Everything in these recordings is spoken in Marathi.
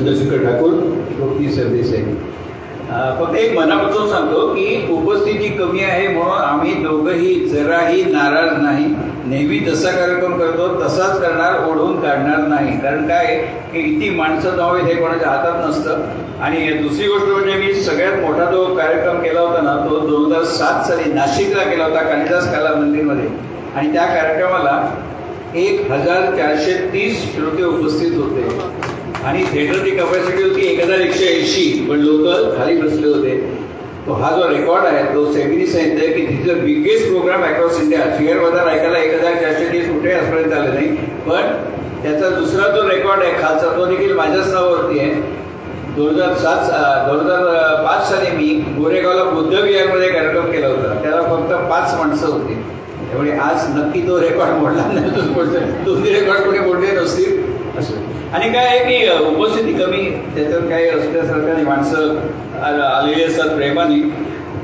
चंद्रशेखर ठाकूर, श्रोती सरदेसाई. फक्त एक मनापासून सांगतो की उपस्थिती कमी आहे म्हणून आम्ही दोघंही जराही नाराज नाही. नेहमी जसा कार्यक्रम करतो तसाच करणार, ओढून काढणार नाही. कारण काय की किती माणसं नाव हे कोणाच्या हातात नसतं. आणि दुसरी गोष्ट म्हणजे मी सगळ्यात मोठा जो कार्यक्रम केला होता ना तो 2007 साली नाशिकला केला होता कालिदास कला मंदिरमध्ये. आणि त्या कार्यक्रमाला 1430 श्रोते उपस्थित होते आणि थिएटरची कॅपॅसिटी होती 1180, पण लोक खाली बसले होते. तो हा जो रेकॉर्ड आहे तो सेमीनी सांगितलं की this is the biggest program across India. शिअरबाजार ऐकायला 1430 कुठे आजपर्यंत आले नाही. पण त्याचा दुसरा जो रेकॉर्ड आहे खालचा तो देखील माझ्याच नावावरती आहे. 2005 साली मी गोरेगावला बुद्ध विहारमध्ये कार्यक्रम केला होता. त्याला फक्त 5 माणसं होती. त्यामुळे आज नक्की तो रेकॉर्ड मोडला नाही. दोन्ही रेकॉर्ड कोणी मोडले नसतील असं. आणि काय आहे की उपस्थिती कमी त्याच्यात काही असल्यासारखं नाही. माणसं आलेली असतात प्रेमाने.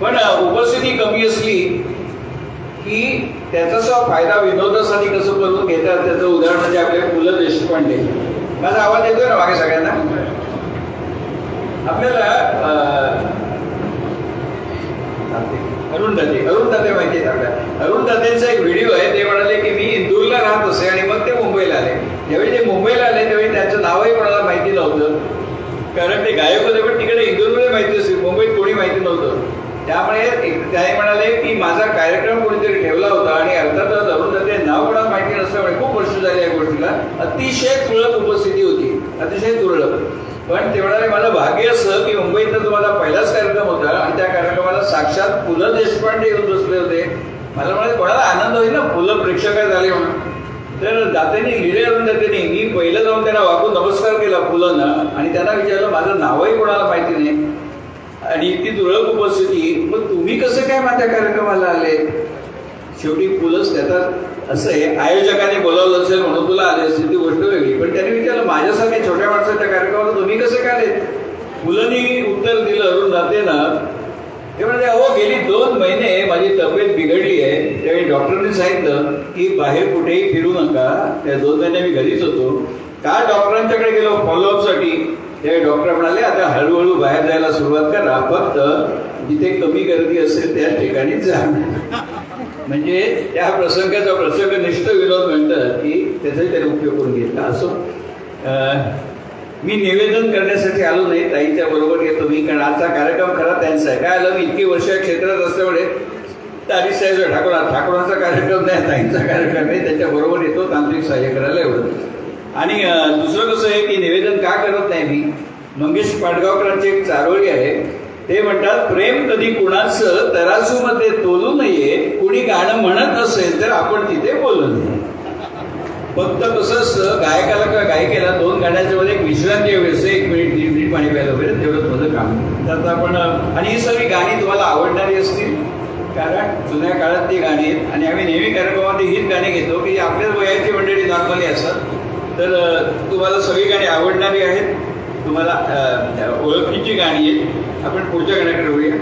पण उपस्थिती कमी असली की त्याचा फायदा विनोदासाठी कसं करून घेतात त्याचं उदाहरण म्हणजे आपले पु ल देशपांडे. माझा आवाज येतोय ना मागे सगळ्यांना? आपल्याला अरुण दाते माहिती आहे आपल्याला. अरुण दातेंचा एक व्हिडिओ आहे. ते म्हणाले की मी इंदूरला राहत असे आणि मग ते मुंबईला आले. ज्यावेळी ते मुंबईला आले त्यावेळी त्यांचं नावही कोणाला माहिती नव्हतं. कारण ते गायक होते पण तिकडे इंदूरमध्ये माहिती असेल, मुंबईत कोणी माहिती नव्हतं. त्यामुळे ते म्हणाले की माझा कार्यक्रम कोणीतरी ठेवला होता आणि अर्थातच अरुण दाते नाव कोणाला माहिती नसल्यामुळे खूप वर्ष झाली या गोष्टीला अतिशय तुरळक उपस्थिती होती, अतिशय तुरळक. पण ते म्हणाले मला भाग्य असं की मुंबईत तुम्हाला पहिलाच कार्यक्रम होता आणि त्या कार्यक्रमाला साक्षात पु ल देशपांडे येऊन बसले होते. मला म्हणाले कोणाला आनंद होईल ना पु ल प्रेक्षक झाले म्हणून. तर दातेंनी लिहिले अरुण दातेंनी मी पहिलं जाऊन त्यांना वाकून नमस्कार केला पुलांना आणि त्यांना विचारलं माझं नावही कोणाला माहिती नाही आणि इतकी तुरळक उपस्थिती, मग तुम्ही कसं काय माझ्या कार्यक्रमाला आले? शेवटी पुलच त्याच्यात असं आहे आयोजकांनी बोलावलं असेल म्हणून तुला आले असेल ती गोष्ट वेगळी. पण त्यांनी विचारलं माझ्यासारख्या छोट्या माणसाच्या कार्यक्रमाला तुम्ही कसं काय आले? मुलांनी उत्तर दिलं अरुण दातेंना. ते म्हणजे अहो गेली 2 महिने माझी तब्येत बिघडली आहे. त्यावेळी डॉक्टरने सांगितलं की बाहेर कुठेही फिरू नका. त्या 2 महिने मी घरीच होतो. का डॉक्टरांच्याकडे गेलो फॉलोअपसाठी. त्यावेळी डॉक्टर म्हणाले आता हळूहळू बाहेर जायला सुरुवात करा, फक्त जिथे कमी गर्दी असेल त्या ठिकाणी जा. म्हणजे त्या प्रसंगाचा प्रसंगनिष्ठ विनोद म्हणतात की त्याचाही त्याने उपयोग करून घेतला. असो मी निवेदन करण्यासाठी आलो नाही, ताईच्या बरोबर येतो मी, कारण आजचा कार्यक्रम खरा त्यांचा आहे. काय आलं मी इतकी वर्ष क्षेत्रात असल्यामुळे तारीसाहेब ठाकूरांचा कार्यक्रम नाही, ताईंचा कार्यक्रम आहे, त्याच्याबरोबर येतो तांत्रिक सहाय्य करायला एवढं. आणि दुसरं कसं आहे की निवेदन का करत नाही मी, मंगेश पाडगावकरांची एक चारोळी आहे. ते म्हणतात प्रेम कधी कुणाचं तराजूमध्ये तोलू नये, कुणी गाणं म्हणत असेल तर आपण तिथे बोलू नये. फक्त कसं असतं गायकाला किंवा गायिकेला 2 गाण्याच्या मध्ये एक विश्रांती हवी असते, 1 मिनिट 1.5 मिनिट पाणी प्यायला वगैरे, तेवढंच माझं काम. तर आपण आणि ही सगळी गाणी तुम्हाला आवडणारी असतील कारण जुन्या काळात ती गाणी आहेत आणि आम्ही नेहमी कार्यक्रमामध्ये हीच गाणी घेतो की आपल्याच वयाची मंडळी नॉर्मली असतात. तर तुम्हाला सगळी गाणी आवडणारी आहेत, तुम्हाला ओळखीची गाणी आहेत. आपण पुढच्या गाण्याकडे वळूया.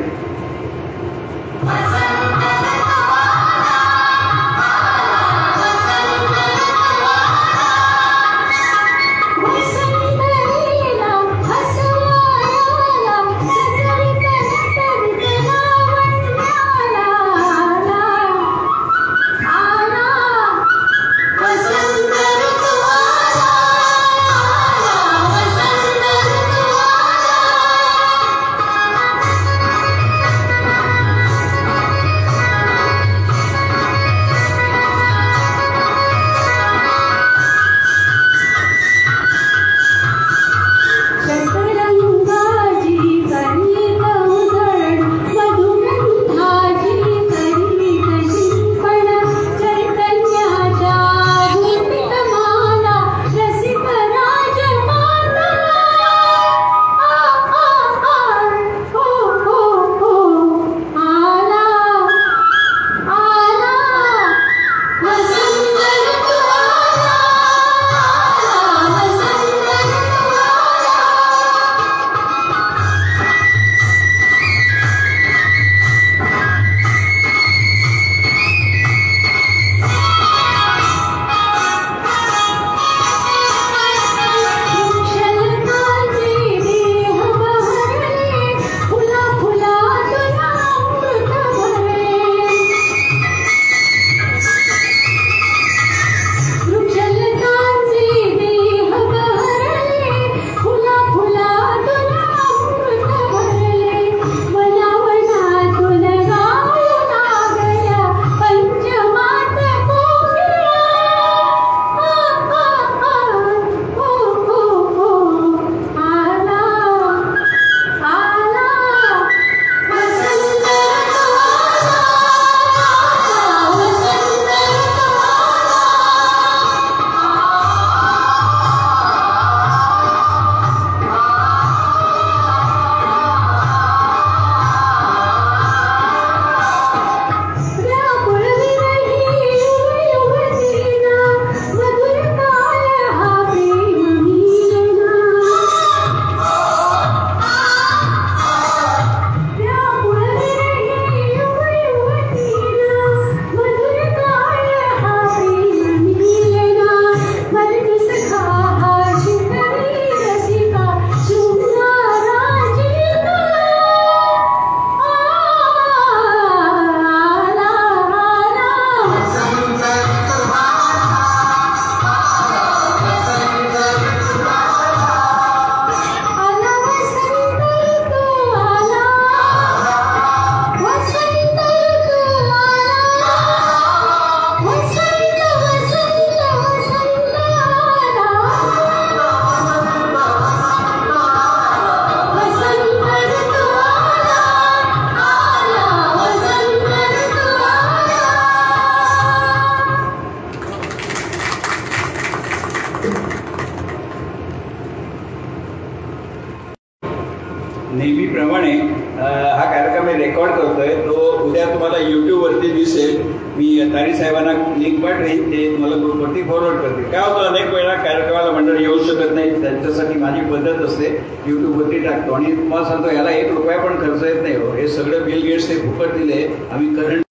रेकॉर्ड करतोय तो उद्या तुम्हाला यूट्यूबवरती दिसेल. मी तारी साहेबांना लिंक पाठवेन, ते तुम्हाला ग्रुपवरती फॉरवर्ड करते. काय होतं, अनेक वेळा कार्यक्रमाला मंडळी येऊ शकत नाही, त्यांच्यासाठी माझी पद्धत असते यूट्यूबवरती टाकतो आणि तुम्हाला सांगतो याला ₹1 पण खर्च येत नाही हो. हे सगळं बिल गेट्स ते फुकट दिले. आम्ही करंट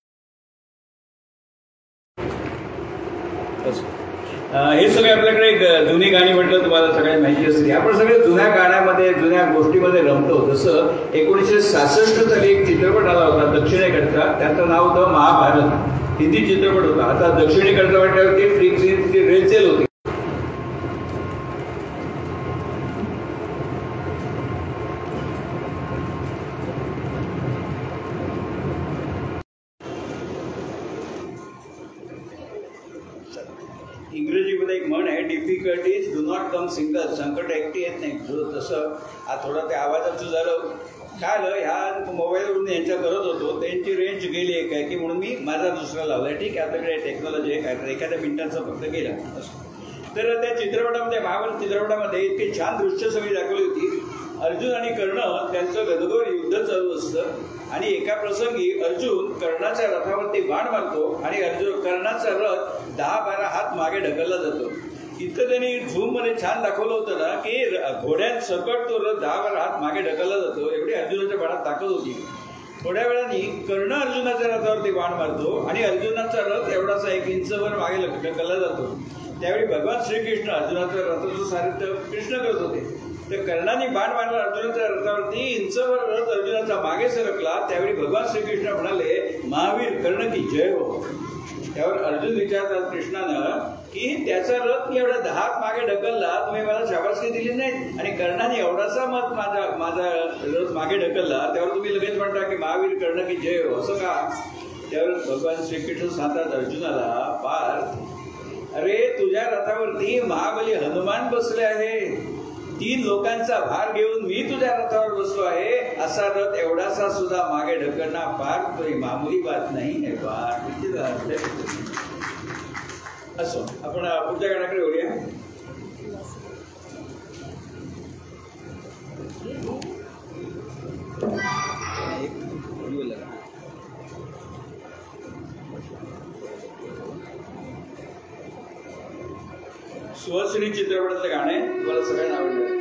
हे सगळे आपल्याकडे जुनी गाणी म्हटलं तुम्हाला सगळ्यांना माहिती असते. आपण सगळे जुन्या गाण्यामध्ये जुन्या गोष्टीमध्ये रमतो. जसं 1966 साली एक चित्रपट आला होता दक्षिणेकडचा, त्याचं नाव होतं महाभारत. हिंदी चित्रपट होता. आता दक्षिणेकडचा म्हटल्यावरती फ्लिक्सची रेलचेल होती. इंग्रजीमध्ये एक म्हण आहे, difficulties do not come single. संकट एकटी येत नाही. तसं थोडं ते आवाजाचं झालं काय आलं, ह्या मोबाईलवरून यांच्या करत होतो, त्यांची रेंज गेली आहे काय की म्हणून मी माझा दुसरा लावला. ठीक आहे, आपल्याकडे टेक्नॉलॉजी आहे, काय तर एखाद्या मिनिटाचा फक्त गेला. तर त्या चित्रपटामध्ये महाभारत चित्रपटामध्ये इतकी छान दृश्य सगळी दाखवली होती. अर्जुन आणि कर्ण त्यांचं गदगोर युद्ध चालू असतं आणि एका प्रसंगी अर्जुन कर्णाच्या रथावरती बाण मारतो आणि कर्णाचा रथ 10-12 हात मागे ढकलला जातो. इतकं त्यांनी झूम मध्ये छान दाखवलं होतं ना की घोड्यात सकट तो रथ 10-12 हात मागे ढकलला जातो. एवढी अर्जुनाच्या बाणात ताकद होती. थोड्या वेळाने कर्ण अर्जुनाच्या रथावरती बाण मारतो आणि अर्जुनाचा रथ एवढासा 1 इंचवर मागे ढकलला जातो. त्यावेळी भगवान श्रीकृष्ण अर्जुनाच्या रथाचं सारथ्य कृष्ण करत होते. तर कर्णाने बाण मारला अर्जुनाच्या रथावरती, इंचवर रथ अर्जुनाचा मागे सरकला. त्यावेळी भगवान श्रीकृष्ण म्हणाले, महावीर कर्ण की जय हो. त्यावर अर्जुन विचारतात कृष्णानं की त्याचा रथ मी एवढा 10 मागे ढकलला, तुम्ही मला शाबासकी दिली नाही आणि कर्णाने एवढासा मत माझा रथ मागे ढकलला, त्यावर तुम्ही लगेच म्हणता की महावीर कर्ण की जय हो, असं का? त्यावर भगवान श्रीकृष्ण सांगतात अर्जुनाला, पार्थ, अरे तुझ्या रथावरती महाबली हनुमान बसले आहे. 3 लोकांचा भार घेऊन मी तुझ्या रथावर बसलो आहे. असा रथ एवढासा सुद्धा मागे ढकलणं पार्थ तो मामूली बात नाही आहे. पार्थ असो, आपण पुढच्या गाण्याकडे वळूया. सुहासिनी चित्रपटातलं गाणं आहे, तुम्हाला सगळ्यांना आवडलं.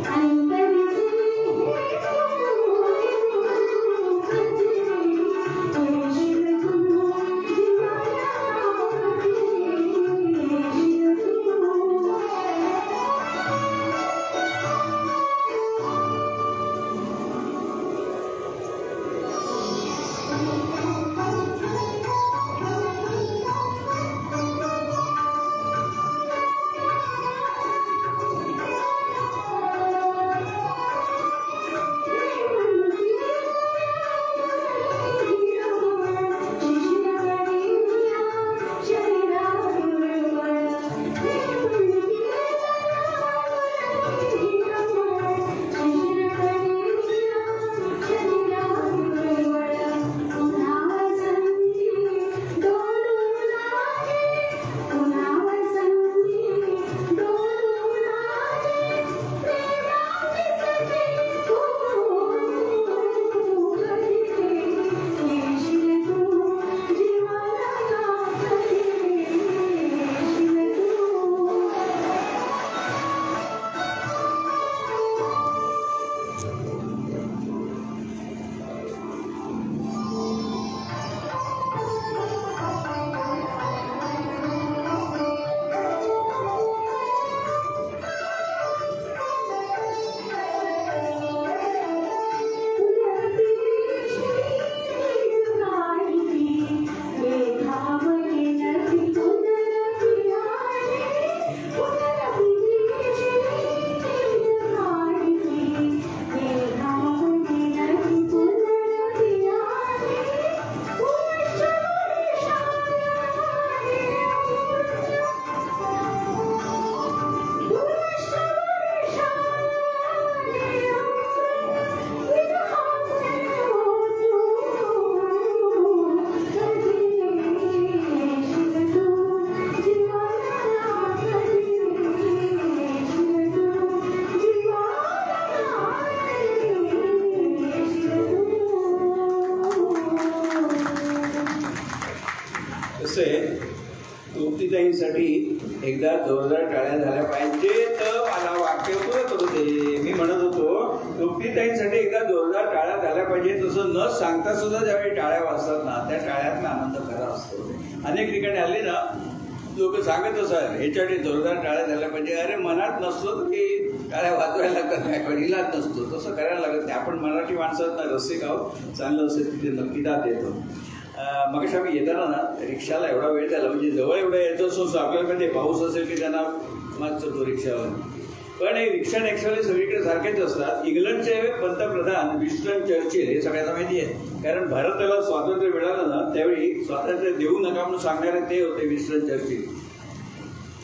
I'm कसं आहे, तृप्तीताईंसाठी एकदा जोरदार टाळ्या झाल्या पाहिजे. तर मला वाक्य पुरं करू दे. मी म्हणत होतो तृप्तीताईंसाठी एकदा जोरदार टाळ्या झाल्या पाहिजे. तसं न सांगता सुद्धा ज्यावेळी टाळ्या वाजतात ना, त्या टाळ्यातला आनंद खरा असतो. अनेक ठिकाणी आले ना लोक सांगत असतात ह्याच्यासाठी जोरदार टाळ्या झाल्या पाहिजे. अरे मनात नसलो तर की टाळ्या वाजवायला लागतात, काय पण इलाज नसतो, तसं करायला लागत नाही. आपण मराठी माणसात रसिक आहोत, चांगलं असेल तिथे नक्की दाद देतो. मग आम्ही येताना ना रिक्षाला एवढा वेळ झाला, म्हणजे जवळ एवढं यायचं असं आपल्याला ते पाऊस असेल की त्यांना मात चढतो रिक्षावर. पण हे रिक्षा टॅक्सीवाले सगळीकडे सारखेच असतात. इंग्लंडचे पंतप्रधान विन्स्टन चर्चिल हे सगळ्यांना माहिती आहे, कारण भारताला स्वातंत्र्य मिळालं ना त्यावेळी स्वातंत्र्य देऊ नका म्हणून सांगणारे ते होते विन्स्टन चर्चिल.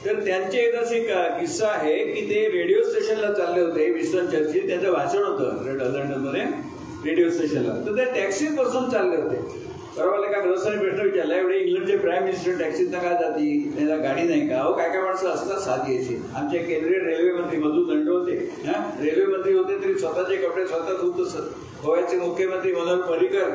तर त्यांचे एकदाच एक किस्सा आहे की ते रेडिओ स्टेशनला चालले होते. विन्स्टन चर्चिल त्यांचं भाषण होतं लंडनमध्ये रेडिओ स्टेशनला. तर ते टॅक्सीत बसून चालले होते. बरोबर का ग्रहस्थानी प्रश्न विचारला, एवढे इंग्लंडचे प्राईम मिनिस्टर टॅक्सीत का जाती, त्यांना गाडी नाही का? अहो काय काय माणसं असतात साधी याची. आमचे केंद्रीय रेल्वे मंत्री मधु दंड होते, रेल्वे मंत्री होते तरी स्वतःचे कपडे स्वतः धुत असत. गोव्याचे मुख्यमंत्री मनोहर पर्रीकर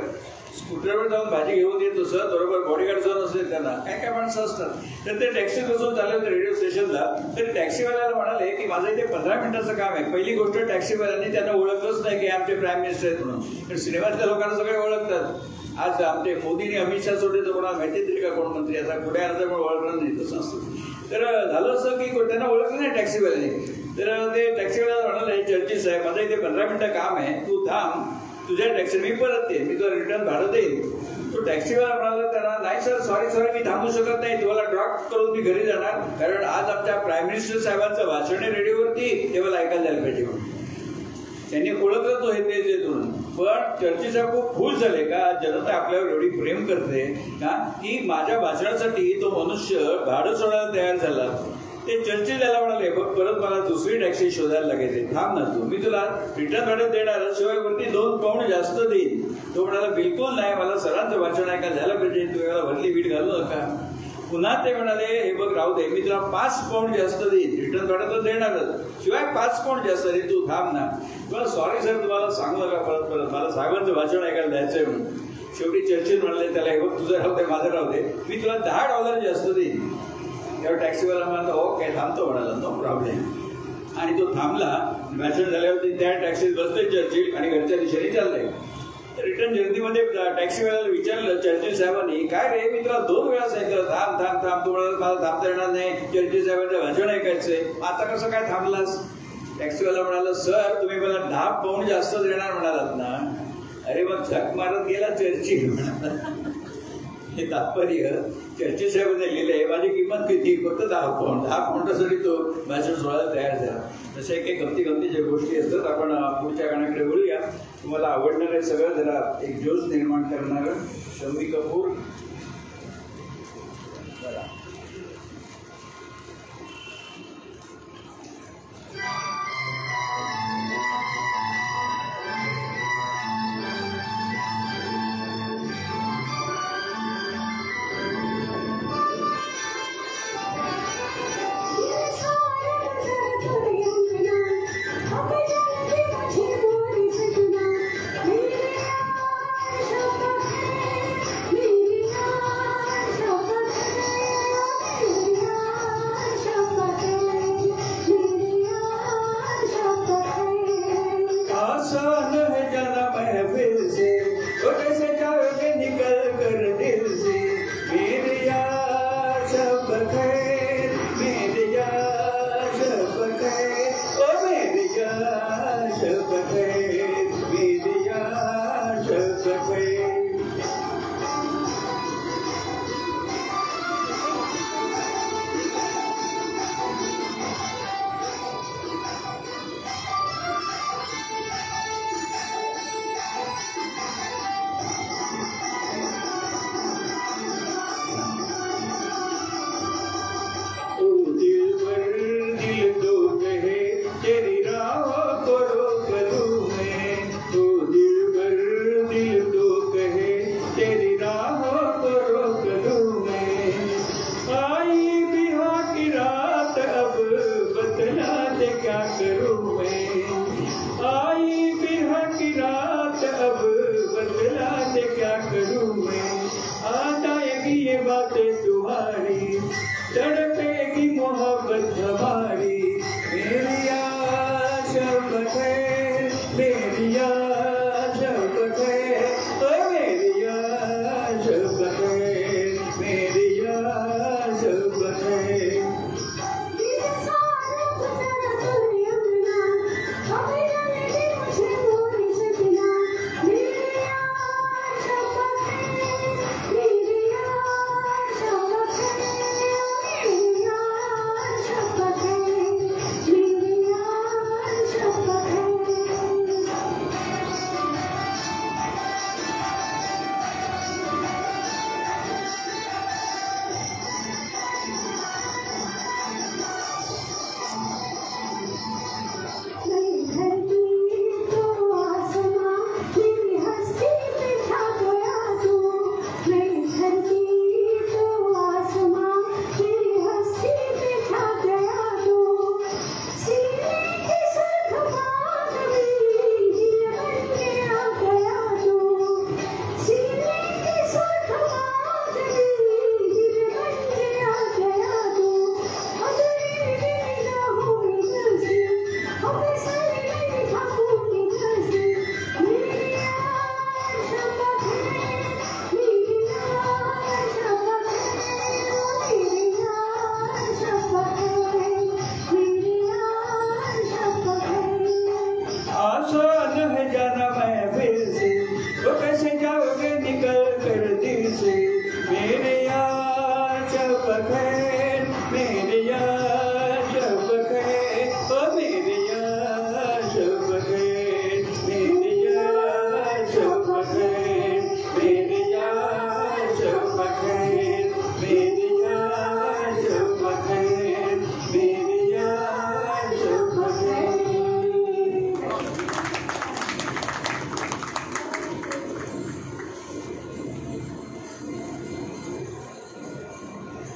स्कूटरवर जाऊन भाजी घेऊन येत असत, बरोबर बॉडीगार्ड जाऊन असेल त्यांना. काय काय माणसं असतात. तर ते टॅक्सीत बसून चालले होते रेडिओ स्टेशनला. तर टॅक्सीवाल्याला म्हणाले की माझं इथे 15 मिनिटाचं काम आहे. पहिली गोष्ट, टॅक्सीवाल्यांनी त्यांना ओळखलंच नाही की आमचे प्राईम मिनिस्टर आहेत म्हणून. तर सिनेमातल्या लोकांना सगळे ओळखतात. आज आमचे मोदीने अमित शहा सोडले तर कोणाला माहिती तरी का कोण मंत्री, आता पुढे आलं तर ओळखणार नाही, तसं असतं. तर झालं असं की त्यांना ओळखलं नाही टॅक्सीवाल्याने. तर ते टॅक्सीवाल्याला म्हणाले, चर्चिल साहेब माझं इथे 15 मिनिटं काम आहे, तू थांब, तुझ्या टॅक्सी मी परत येईन, मी तुला रिटर्न भाडं देईन. तो टॅक्सीवाला म्हणाला त्यांना, नाही सर सॉरी मी थांबू शकत नाही, तुम्हाला ड्रॉप करून मी घरी जाणार, कारण आज आमच्या प्राईम मिनिस्टर साहेबांचं भाषण आहे रेडिओवरती, ते मला ऐकायला जायला पाहिजे म्हणून. त्यांनी ओळखलं तो हे ते दोन. पण चर्चेचा खूप खुश झाले का जनता आपल्यावर एवढी प्रेम करते का की माझ्या भाषणासाठी तो मनुष्य भाडं सोडायला तयार झाला. ते चर्चिल याला म्हणाले, बघ परत मला दुसरी टॅक्सी शोधायला लागेल, थांब ना तू, मी तुला रिटर्न भाडं देणार, शिवाय वरती 2 पाऊंड जास्त देईन. तो म्हणाला बिलकुल नाही, मला सरांचं भाषण ऐकायला झालं पाहिजे, तुम्ही मला भरली वीट घालू नका. पुन्हा ते म्हणाले, हे बघ राहू दे, मी तुला 5 पाऊंड जास्त देईन, रिटर्न भाडं तर देणारच, शिवाय 5 पाऊंड जास्त देईन, तू थांब ना. तुला सॉरी सर तुम्हाला सांगू नका परत मला साहेबांचं भाषण ऐकायला द्यायचंय म्हणून. शेवटी चर्चिल म्हणाले त्याला, हे बघ तुझं राहू दे माझं राहू दे, मी तुला $10 जास्त देईन. तेव्हा टॅक्सीवाला म्हणाला, ओके थांबतो म्हणाला, नो प्रॉब्लेम. आणि तो थांबला. भाषण झाल्यावरती त्या टॅक्सीत बसले चर्चिल आणि घरच्या दिशेने चालले. रिटर्न जर्नीमध्ये टॅक्सीवाल्याला विचारलं चर्चिल साहेबांनी, काय रे मी तुला 2 वेळा सांगितलं थांब थांब थांब, तू म्हणाला मला थांबता येणार नाही, चर्चिल साहेबांचं भाषण ऐकायचंय, आता कसं काय थांबलास? टॅक्सीवाला म्हणाला, सर तुम्ही मला 10 पाऊंड जास्त देणार म्हणालात ना. अरे मग झक मारत गेला चर्चिल म्हणाला. हे तात्पर्य चर्चिल साहेबांनी लिहिलंय, माझी किंमत किती, फक्त 10 पाऊंड. 10 पाऊंडासाठी तो भाषण सोडायला तयार झाला. तसे काही गमतीच्या गोष्टी असतात. आपण पुढच्या गाण्याकडे बोलूया. तुम्हाला आवडणार आहे सगळं, जरा एक जोश निर्माण करणारं शम्मी कपूर.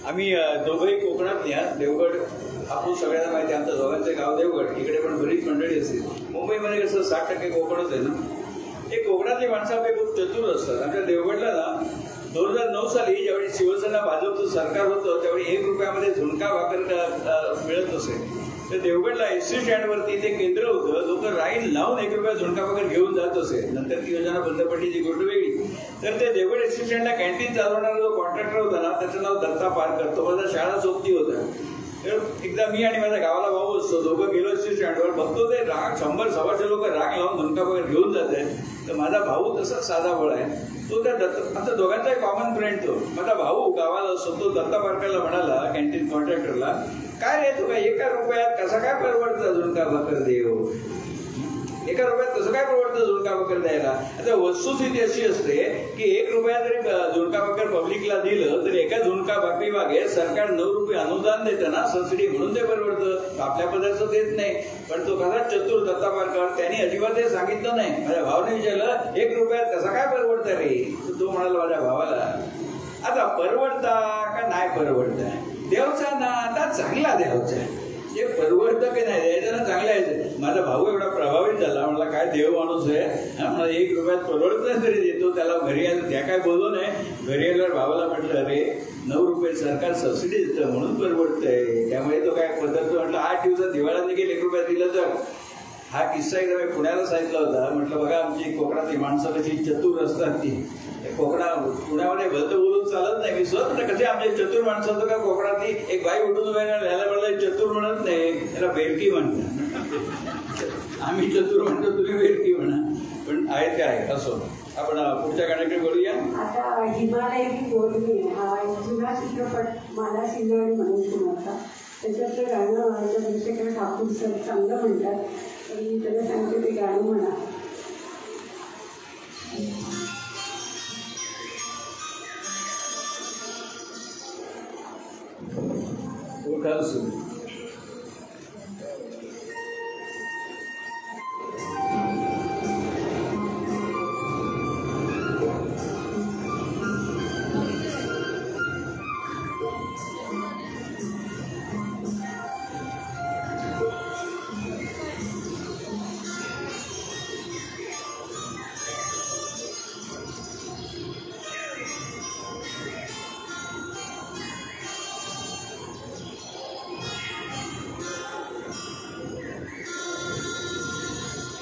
आम्ही दोघंही कोकणात या देवगड आपण सगळ्यांना माहिती आहे, आमच्या दोघांचं गाव देवगड. इकडे पण बरीच मंडळी असतील. मुंबईमध्ये कसं 60% कोकणच आहे ना. हे कोकणातली माणसं आपले खूप चतुर असतात. आमच्या देवगडला ना 2009 साली ज्यावेळी शिवसेना भाजपचं सरकार होतं त्यावेळी 1 रुपयामध्ये झुणका भाकर मिळत असे. तर देवगडला एसटी स्टँडवरती ते केंद्र होतं. लोक राईन लावून 1 रुपया झुणका भाकर घेऊन जात असे. नंतर ती योजना बंद पडली, ती गोष्ट वेगळी. तर ते देवगड एसटी स्टँडला कॅन्टीन चालवणारा जो कॉन्ट्रॅक्टर होता ना त्याचं नाव दत्ता पारकर. तो माझा शाळा सोबती होता. तर एकदा मी आणि माझ्या गावाला भाऊ असतो, दोघं गेलो एसटी स्टँडवर. बघतो ते राग 100-125 लोक राग लावून झुणका भाकर घेऊन जात आहेत. तर माझा भाऊ तसाच साधा भोळा आहे. तो त्या आमच्या दोघांचा एक कॉमन फ्रेंड तो. माझा भाऊ गावाला असतो. तो दत्ता पारकरला म्हणाला, कॅन्टीन कॉन्ट्रॅक्टरला, काय रे तू काय 1 रुपयात कसं काय परवडतं झुणका भाकर देव? 1 रुपयात कसं काय परवडतं झुणका भाकर द्यायला? आता वस्तुस्थिती अशी असते की 1 रुपया जरी झुणका भाकर पब्लिकला दिलं तरी एका झुणका भाकरी मागे सरकार 9 रुपये अनुदान देतं ना, सबसिडी, म्हणून ते परवडतं. आपल्या पदार्थ देत नाही. पण तो कसा चतुर दत्ता पारकर, त्यांनी अजिबात हे सांगितलं नाही. माझ्या भावाने विचारलं 1 रुपयात कसं काय परवडतं रे? तो म्हणाला माझ्या भावाला, आता परवडता का नाही परवडता, देवचा नाता चांगला द्यावचा आहे. जे परवडतं की नाही द्यायचं ना, चांगलं यायचं. माझा भाऊ एवढा प्रभावित झाला. म्हणला काय देव माणूस आहे, मला 1 रुपयात परवडतं तरी देतो. त्याला घरी आलं, त्या काय बोललो नाही. घरी आल्यावर भावाला म्हटलं, अरे 9 रुपये सरकार सबसिडी देतं म्हणून परवडतंय. त्यामुळे तो काय पदार्थ म्हटलं 8 दिवसात दिवाळा निघेल 1 रुपया दिलं तर. हा किस्सा एकदा मी पुण्याला सांगितला होता. म्हटलं बघा आमची कोकणातली माणसं कशी चतुर असतात. ती पुण्यामध्ये भलतं बोलून चालत नाही. मी स्वतः कसे आमचे चतुर माणसं होतं का कोकणातली. एक बाई उठून ह्याला म्हणलं चतुर म्हणत नाही, त्याला बेरकी म्हणतात. आम्ही चतुर म्हणतो, तुम्ही बेरकी म्हणा. पण आहे ते आहे. असो, आपण पुढच्या गाण्याकडे बोलूया. आता हिमालय बोलणे हा जुना चित्रपट मला सिंधवाडी म्हणून होता. त्याच्यातलं गाणं दर्शकाला ठाकूर सर चांगलं म्हणतात. तर मी त्याला सांगते ते गाणं म्हणा.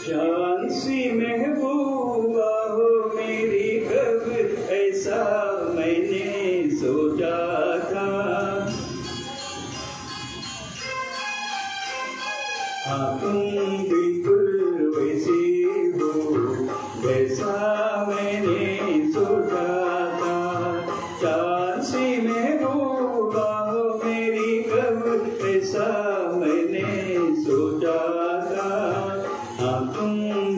शांसी महबूबा हो मेरी कब ऐसा मैंने सोचा था, हाँ तुम बिल्कुल वैसी हो जैसा मैंने सोचा था. शांसी महबूबा हो मेरी कब ऐसा मैंने सोचा था, हाँ तुम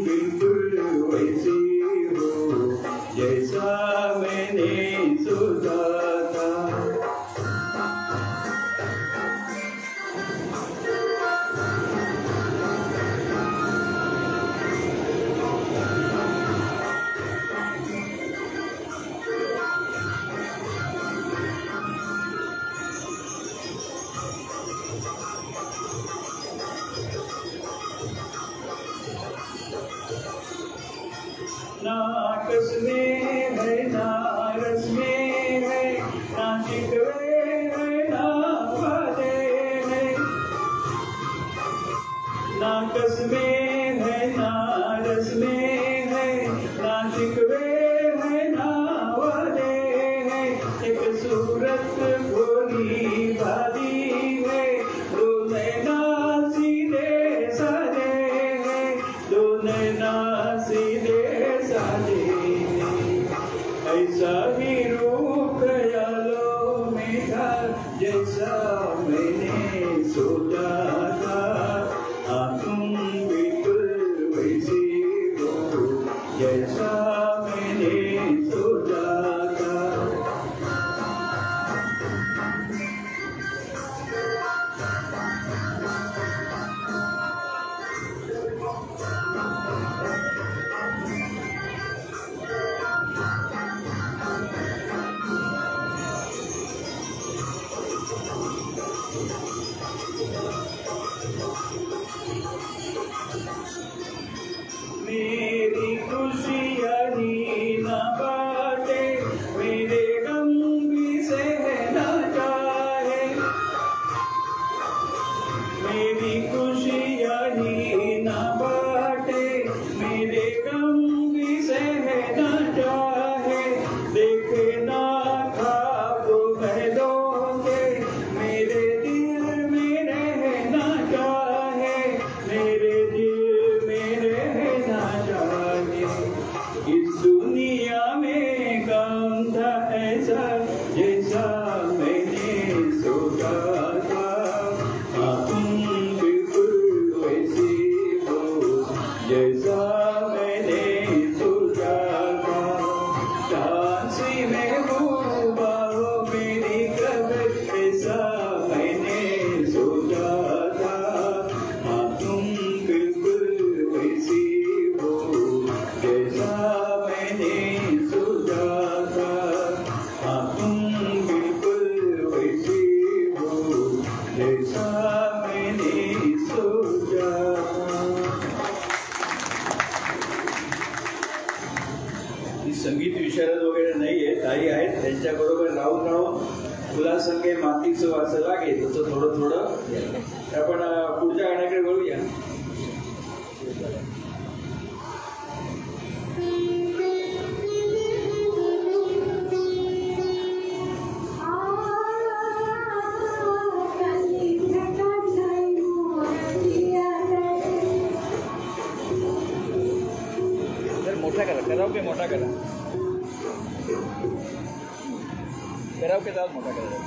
बिल्कुल वैसी हो जैसा मैंने सोचा था. ना कसमें है ना रस में है, ना शिकवे है ना वादे है. ना कसमें है ना रस में है, ना शिकवे है ना वादे है. एक सूरत भोली भाली है, दो नैना सीधे साधे है, दो नैना सीधे ऐसा ही रूप ख्यालों में था जैसा मैंने सोचा था, हाँ तुम बिल्कुल वैसी हो जैसा मैंने सोचा था. जैसा जैसा मैंने सोचा था, हाँ तुम बिल्कुल वैसी हो जैसा मैंने सोचा था। झांसी महबूबा हो मेरी कब ऐसा मैंने सोचा था, हाँ तुम बिल्कुल वैसी हो जैसा मैंने सोचा था, हाँ तुम बिल्कुल वैसी हो जैसा मैंने सोचा था। ही संगीत विशारद वगैरे नाहीये, ताई आहेत, त्यांच्याबरोबर राहून राहून तुला संगे मातीचं वाचं लागे तसं थोडं थोडं आपण पुढच्या गाण्याकडे वळूया. मोठा करा, कराओके मोठा करा, कराओके जाऊ मोठा करा.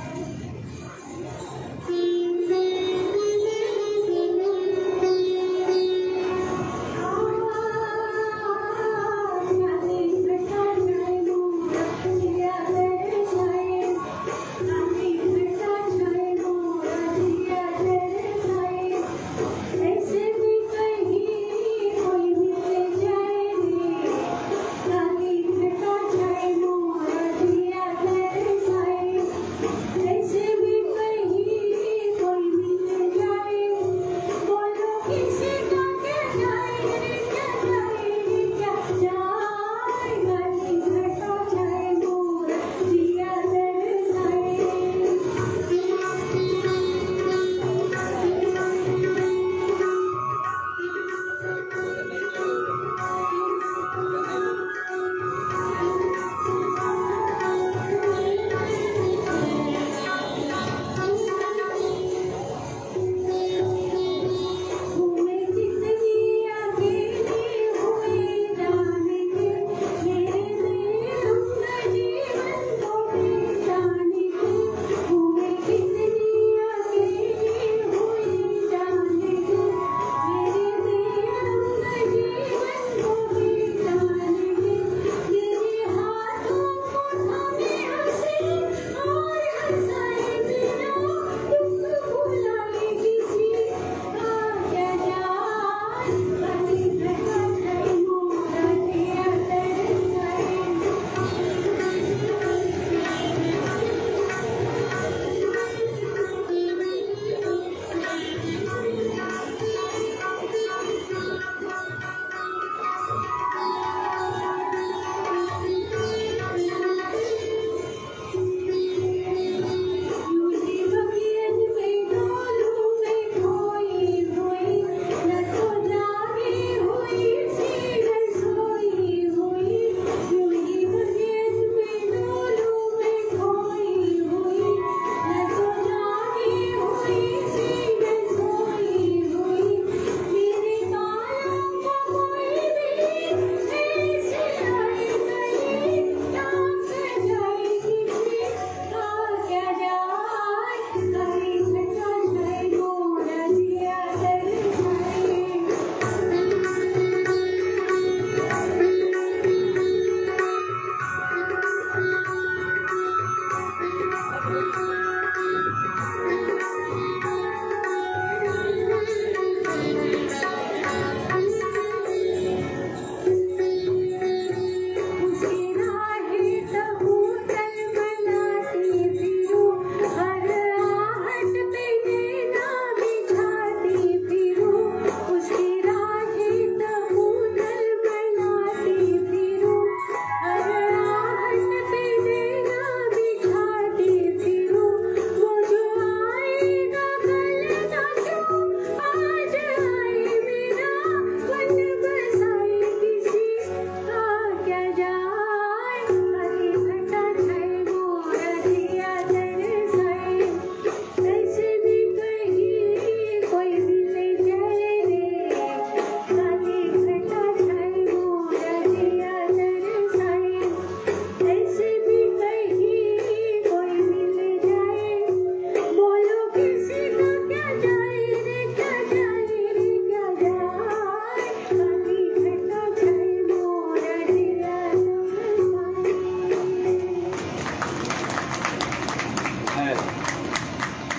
Let's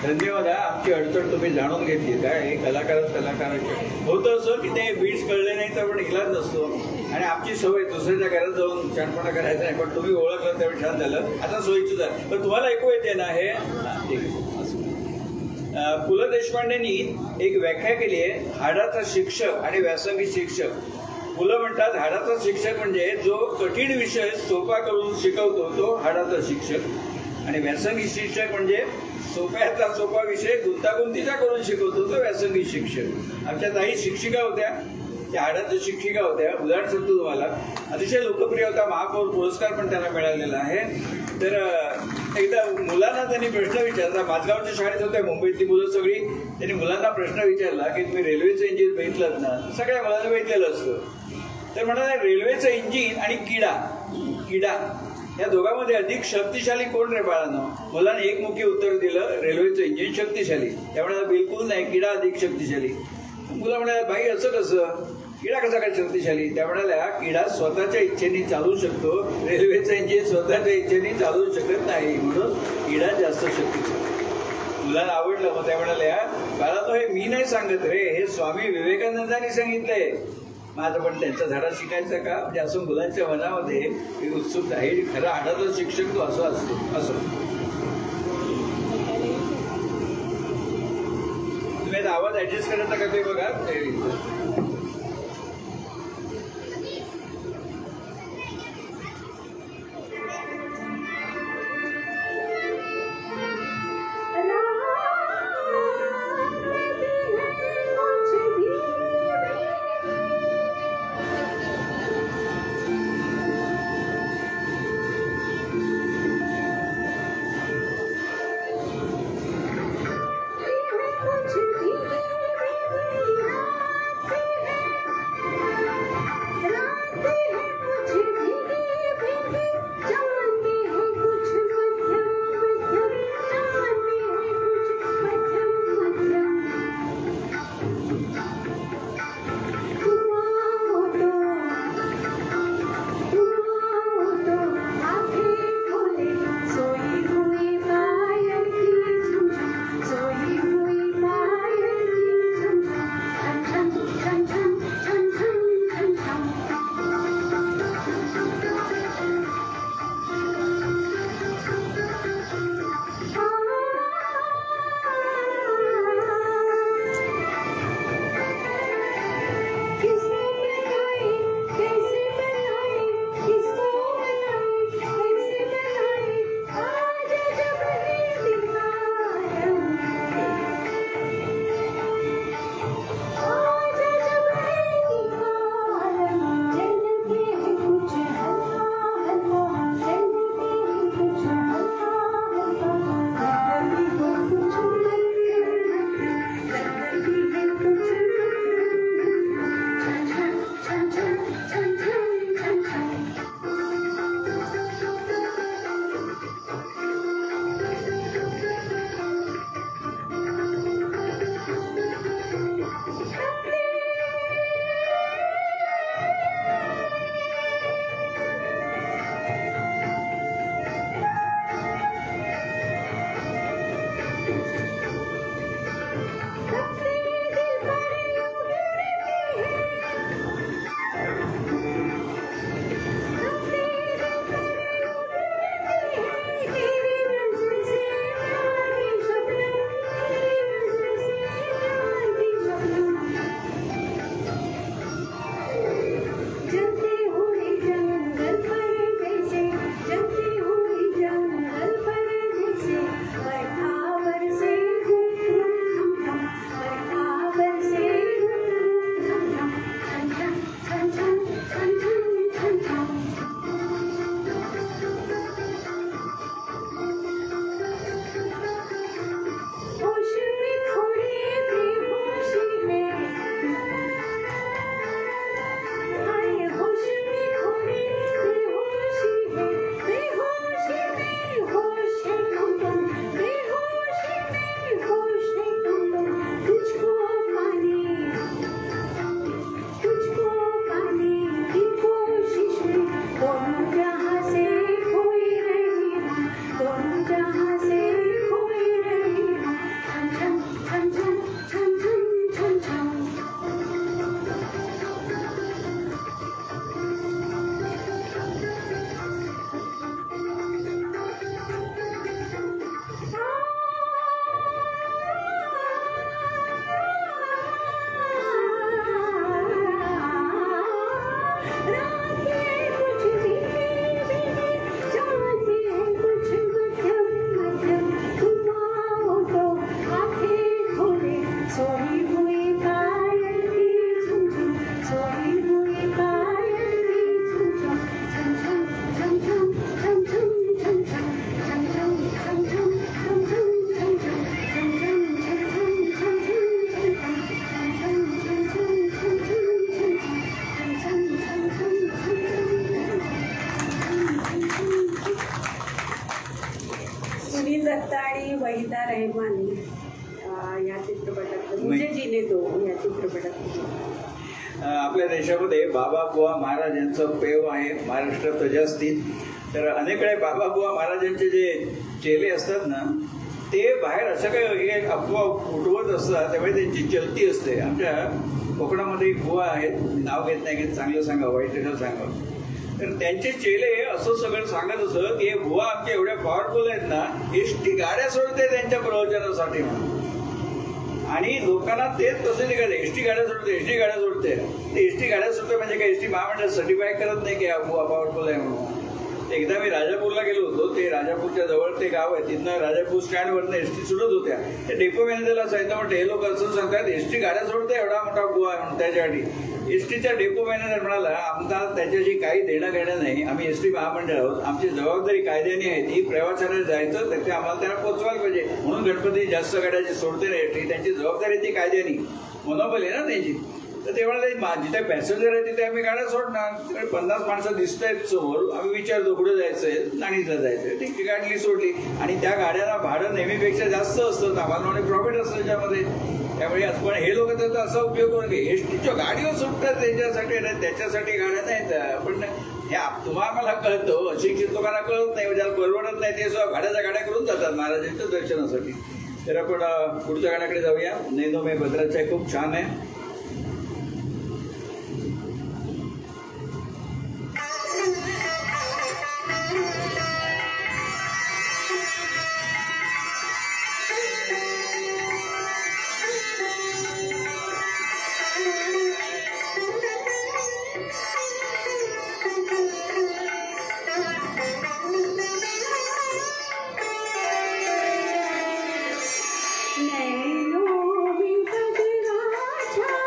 धन्यवाद. आमची अडचण तुम्ही जाणून घेतली. काय हे कलाकाराचे होतं असं की ते बीट्स कळले नाही तर पण इलाज नसतो. आणि आमची सवय दुसऱ्याच्या घरात जाऊन छानपणा करायचा नाही. पण तुम्ही ओळखलं त्यावेळी छान झालं. आता सोयीचं झालं. पण तुम्हाला ऐकू येते ना हे? ठीक आहे. पु ल देशपांडेंनी एक व्याख्या केली आहे, हाडाचा शिक्षक आणि व्यासंगी शिक्षक. मुलं म्हणतात हाडाचा शिक्षक म्हणजे जो कठीण विषय सोपा करून शिकवतो तो हाडाचा शिक्षक, आणि व्यासंगी शिक्षक म्हणजे सोप्याचा सोपा विषय गुंतागुंतीचा करून शिकवतो तो व्यासंगी शिक्षक. आमच्या काही शिक्षिका होत्या, त्या हाडाच्या शिक्षिका होत्या. उदाहरण सांगतो तुम्हाला, अतिशय लोकप्रिय होता, महापौर पुरस्कार पण त्यांना मिळालेला आहे. तर एकदा मुलांना त्यांनी प्रश्न विचारला. माझगावच्या शाळेत होत्या मुंबईतली मुलं सगळी. त्यांनी मुलांना प्रश्न विचारला की तुम्ही रेल्वेचं इंजिन बघितलं ना? सगळ्या मुलांना बघितलेलं असतं. तर म्हणाले रेल्वेचं इंजिन आणि किडा या दोघांमध्ये अधिक शक्तिशाली कोण रे बाळांनो? मुलांनी एकमुखी उत्तर दिलं, रेल्वेचं इंजिन शक्तिशाली. त्यामुळे बिलकुल नाही, किडा अधिक शक्तिशाली. मुलं म्हणाले बाई असं कसं? किडा कसा काय शक्तिशाली? त्या म्हणाल्या किडा स्वतःच्या इच्छेने चालू शकतो, रेल्वेचं इंजिन स्वतःच्या इच्छेने चालू शकत नाही, म्हणून किडा जास्त शक्तिशाली. मुलांना आवडलं. मग त्या म्हणाल्या बाळांनो हे मी नाही सांगत रे, हे स्वामी विवेकानंदांनी सांगितलंय. माझं पण त्यांचा धडा शिकायचा का? म्हणजे असं मुलांच्या मनामध्ये एक उत्सुकता आहे. खरा हाडाचा शिक्षक तो असं असतो. असं तुम्ही आता आवाज ऍडजस्ट करायचा का ते बघा. सुनील दत्ता आणि वहिदा रहमान या चित्रपटात मुझे जीने दो या चित्रपटात. आपल्या देशामध्ये बाबाबुवा महाराज यांचं पेव आहे महाराष्ट्रात जास्तीत. तर अनेक वेळे बाबाबुवा महाराजांचे जे चेले असतात ना ते बाहेर असं काही एक अफवा उठवत असतात त्यामुळे त्यांची चलती असते. आमच्या कोकणामध्ये एक बुवा आहेत, नाव घेत नाही की चांगलं सांगा वाईट कशाला सांगावं. तर त्यांचे चेले असं सगळं सांगत असत की बुवा आमचे एवढ्या पॉवरफुल आहेत ना एसटी गाड्या सोडते त्यांच्या प्रवचनासाठी म्हणून. आणि लोकांना तेच तसं नाही करते एसटी गाड्या सोडते एसटी गाड्या सोडते. ते एसटी गाड्या सोडते म्हणजे काय एसटी महामंडळ सर्टिफाय करत नाही की बुवा पॉवरफुल आहे म्हणून. एकदा मी राजापूरला गेलो होतो. ते राजापूरच्या जवळ ते गाव आहे तिथनं राजापूर स्टँडवरनं एसटी सुटत होत्या. ते डेपो मॅनेजरला सांगितलं म्हटलं हे लोक असं सांगतात एसटी गाड्या सोडते एवढा मोठा बुवा आहे म्हणून त्याच्यासाठी. एसटीचा डेपो मॅनेजर म्हणाला आमचा त्याच्याशी काही देणं घेणं नाही, आम्ही एसटी महामंडळ आहोत, आमची जबाबदारी कायद्याने आहे ती प्रवाशाला जायचं तर ते आम्हाला त्यांना पोचवायला पाहिजे म्हणून गणपती जास्त गाड्याची सोडते ना एसटी त्यांची जबाबदारी ती कायद्याने मोनोपली आहे ना त्यांची. तर ते म्हणाले जिथे पॅसेंजर आहे तिथे आम्ही गाड्या सोडणार. 50 माणसं दिसत आहेत समोर आम्ही विचारतो कुठे जायचंय नाणीला जायचंय ती गाडी सोडली. आणि त्या गाड्यांना भाडं नेहमीपेक्षा जास्त असतं आम्हाला म्हणजे प्रॉफिट असतं त्याच्यामध्ये. त्यामुळे पण हे लोक त्याचा असा उपयोग करून घे एसटीच्या गाडीवर सुटतात त्याच्यासाठी त्याच्यासाठी गाड्या नाहीत. पण हे तुम्हाला कळतं अशिक्षित लोकांना कळत नाही ज्याला परवडत नाही ते सुद्धा गाड्या करून जातात महाराजांच्या दर्शनासाठी. तर आपण पुढच्या गाण्याकडे जाऊया. नैनो मे भद्राचा आहे खूप छान आहे. नैनो में भद्राचा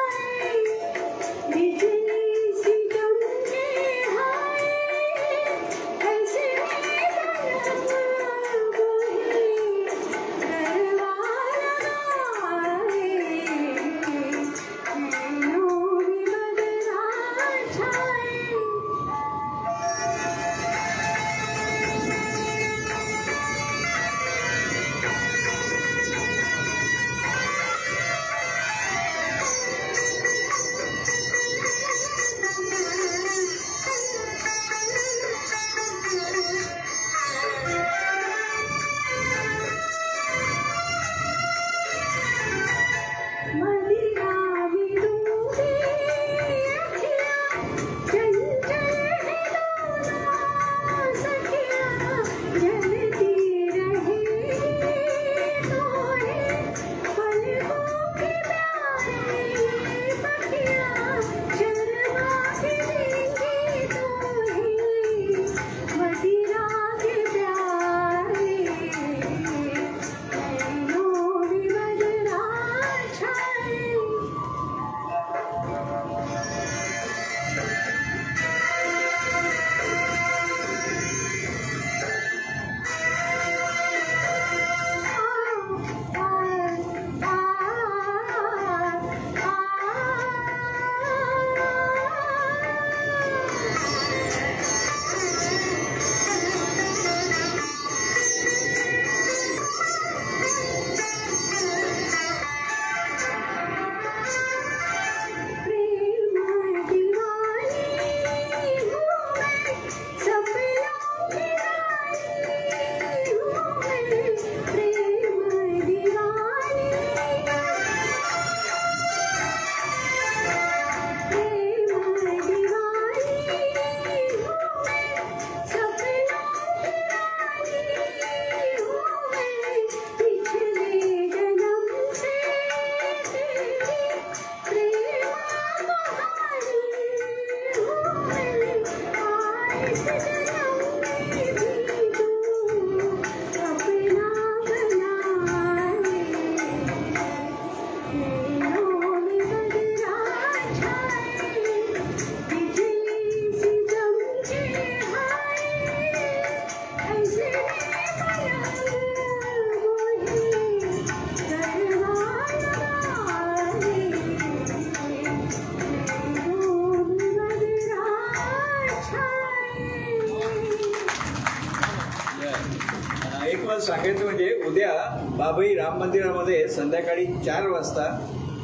सांगायचं म्हणजे उद्या बाभई राम मंदिरामध्ये संध्याकाळी 4 वाजता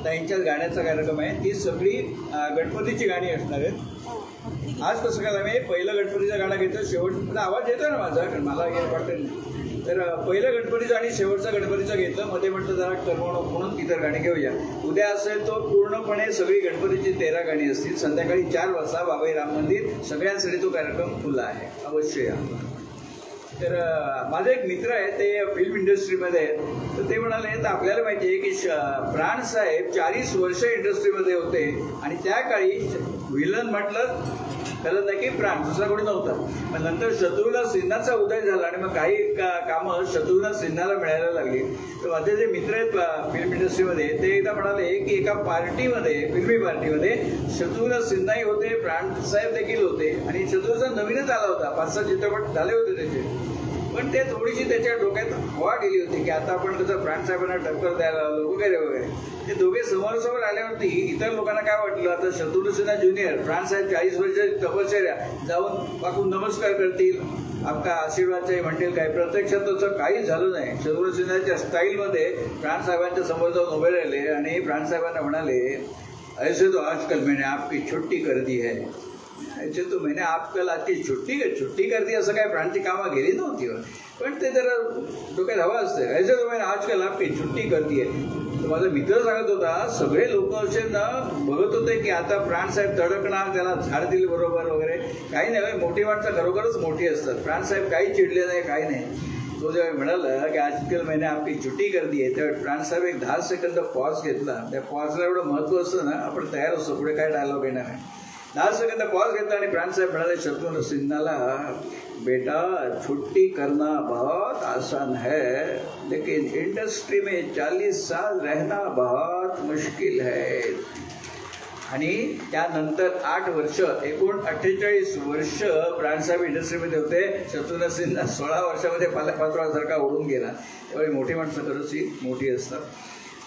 त्यांच्या गाण्याचा कार्यक्रम आहे. ती सगळी गणपतीची गाणी असणार आहेत. आज कसं काय आम्ही पहिलं गणपतीचं गाणं घेतो, शेवट आवाज येतो ना माझा, कारण मला हे वाटतं नाही. तर पहिलं गणपतीचं आणि शेवटचं गणपतीचं घेतलं, मध्ये म्हटलं जरा करमणूक म्हणून इतर गाणी घेऊया. उद्या असेल तो पूर्णपणे सगळी गणपतीची 13 गाणी असतील. संध्याकाळी 4 वाजता बाभई राम मंदिर, सगळ्यांसाठी तो कार्यक्रम खुला आहे, अवश्य या. तर माझे एक मित्र आहे, ते फिल्म इंडस्ट्रीमध्ये आहेत. तर ते म्हणाले तर आपल्याला माहिती आहे की प्राणसाहेब 40 वर्ष इंडस्ट्रीमध्ये होते आणि त्या काळी विलन म्हटलं कळत नाही की प्राण, दुसरा कोणी नव्हता. मग नंतर शत्रुघ्न सिन्हाचा उदय झाला आणि मग काही कामं शत्रुघ्न सिन्हाला मिळायला लागली. तर माझे जे मित्र आहेत फिल्म इंडस्ट्रीमध्ये, ते एकदा म्हणाले की एका पार्टीमध्ये, फिल्मी पार्टीमध्ये शत्रुघ्न सिन्हाही होते, प्राणसाहेब देखील होते आणि शत्रुघ्नचा नवीनच आला होता. 5-6 चित्रपट झाले होते त्याचे. पण ते थोडीशी त्याच्या डोक्यात हवा गेली होती की आता आपण कसं प्राणसाहेबांना टक्कर द्यायला आलो वगैरे वगैरे. ते दोघे समोरासमोर आल्यावरती इतर लोकांना काय वाटलं, आता शत्रुघ्न सिन्हा ज्युनियर, प्राणसाहेब 40 वर्षाची तपश्चर्या, जाऊन पाकून नमस्कार करतील, आपका आशीर्वादचे म्हणतील काय. प्रत्यक्षात तसं काहीच झालं नाही. शत्रुघ्न सिन्हाच्या स्टाईलमध्ये प्राणसाहेबांच्या समोर जाऊन उभे राहिले आणि प्राणसाहेबांना म्हणाले, ऐसे तो आजकल मैंने आपकी छुट्टी कर दी है. ऐसे तो मैंने आजकाल आपकी छुट्टी कर दी, असं काय प्राणची कामं गेली नव्हती. पण ते जरा डोक्यात हवा असते. ऐसे तो मैंने आजकाल आपकी छुट्टी कर दी है. तर माझा मित्र सांगत होता, सगळे लोक असे ना बघत होते की आता प्राणसाहेब तडकणार, त्याला झाड दिली बरोबर वगैरे. काही नाही, मोठी माणसं खरोखरच मोठी असतात. प्राणसाहेब काही चिडले नाही, काही नाही. तो जेव्हा म्हणाला की आजकाल मैंने आपली छुट्टी कर दी आहे, तेव्हा प्राणसाहेब एक 10 सेकंद पॉज घेतला. त्या पॉजला एवढं महत्त्व असतं ना, आपण तयार असतो, पुढे काय डायलॉग येणार आहे. 10 सेकंद पॉज घेतला आणि प्राणसाहेब म्हणाले शत्रुघ्न सिन्हाला, बेटा छुट्टी करना बहुत आसान है, लेकिन इंडस्ट्री में 40 साल रहना बहुत मुश्किल है. आणि त्यानंतर 8 वर्ष, एकूण 48 वर्ष प्राणसाहेब इंडस्ट्रीमध्ये होते. शत्रुघ्न सिन्हा 16 वर्षामध्ये पात्रासारखा ओढून गेला. त्यामुळे मोठी माणसं खरंच ही मोठी असतात.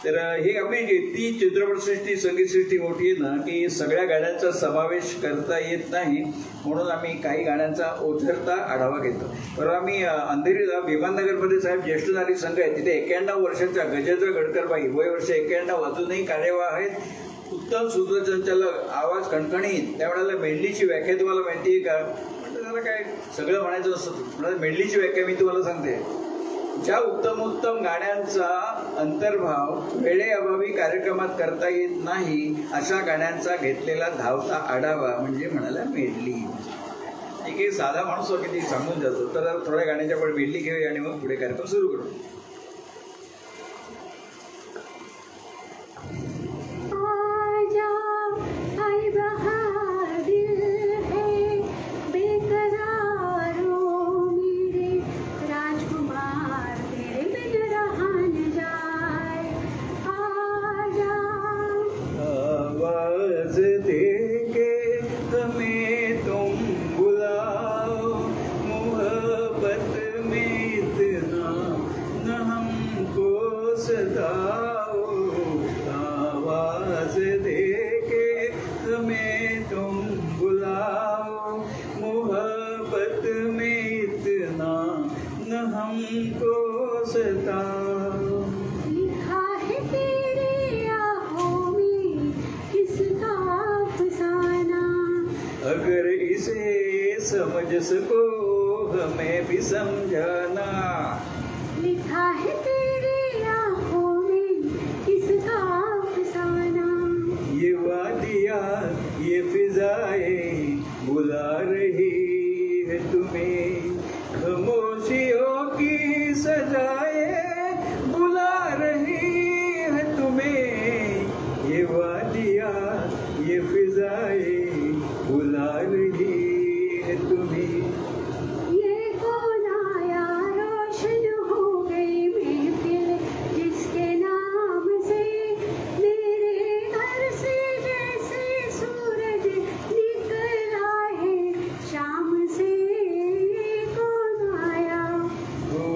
तर ही आपली ती चित्रपटसृष्टी, संगीतसृष्टी मोठी आहे ना, की सगळ्या गाण्यांचा समावेश करता येत नाही. म्हणून आम्ही काही गाण्यांचा ओझरता आढावा घेतो. तर आम्ही अंधेरीला विमाननगरमध्ये साहेब ज्येष्ठ नागरिक संघ आहे, तिथे 91 वर्षाच्या गजेंद्र गडकरबाई, वय वर्ष 91, अजूनही कार्यवाह आहेत. उत्तम सूत्रसंचालक, आवाज खणखणीत. त्या म्हणाला मेंढलीची व्याख्या तुम्हाला माहिती आहे का? म्हणजे त्याला काय सगळं म्हणायचं नसतं. म्हणाले मेंढलीची व्याख्या मी तुम्हाला सांगते. ज्या उत्तम गाण्यांचा अंतर्भाव वेळेअभावी कार्यक्रमात करता येत नाही, अशा गाण्यांचा घेतलेला धावता आढावा म्हणजे म्हणाला मेडली. एक साधा माणूस किती सांगून जातो. तर थोड्या गाण्याच्या पण मेडली घेऊया आणि मग पुढे कार्यक्रम सुरू करू. अगर इसे समझ सको हमें भी समझाना, लिखा है तेरी आँखों में किसका अफसाना. ये वादियाँ ये फिजाएं बुला रही है तुम्हें, खामोशियों की सजाएं बुला रही है तुम्हें. ये वादियाँ ये फिजाएं बुला रही है तुम्हें. ये कौन आया रोशन हो गई महफिल, जिसके नाम से मेरे घर से जैसे सूरज निकला है शाम से. कौन आया हो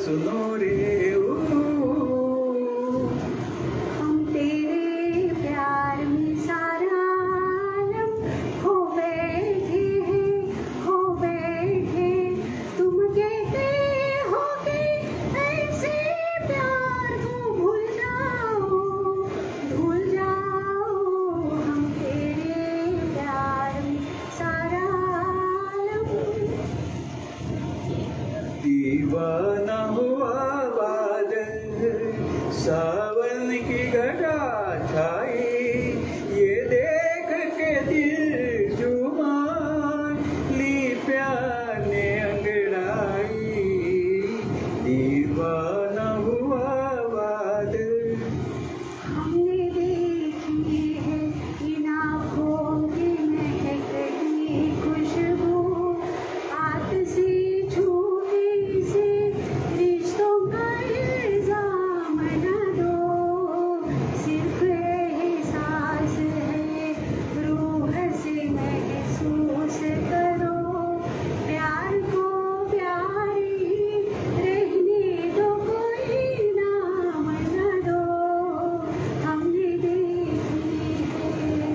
सुनो रे हम तेरे प्यार में सारा आलम खो बैठे हैं, खो बैठे। तुम कहते हो कि ऐसे प्यार को भूल जाओ, भूल जाओ। हम तेरे प्यार में सारा आलम। दीवाना हुआ बादल, सावन की घटा छाई, ये देख के दिल जुमा ली प्यार ने अंगड़ाई। दीवाना हुआ बादल। हमने देखी है इन आँखों की महकती खुशबू, हाथ से छूने से रिश्तों का इल्जाम न दो। सिर्फ एहसास है रूह से महसूस करो, प्यार को प्यार ही रहने दो, कोई नाम न दो। हमने देखी है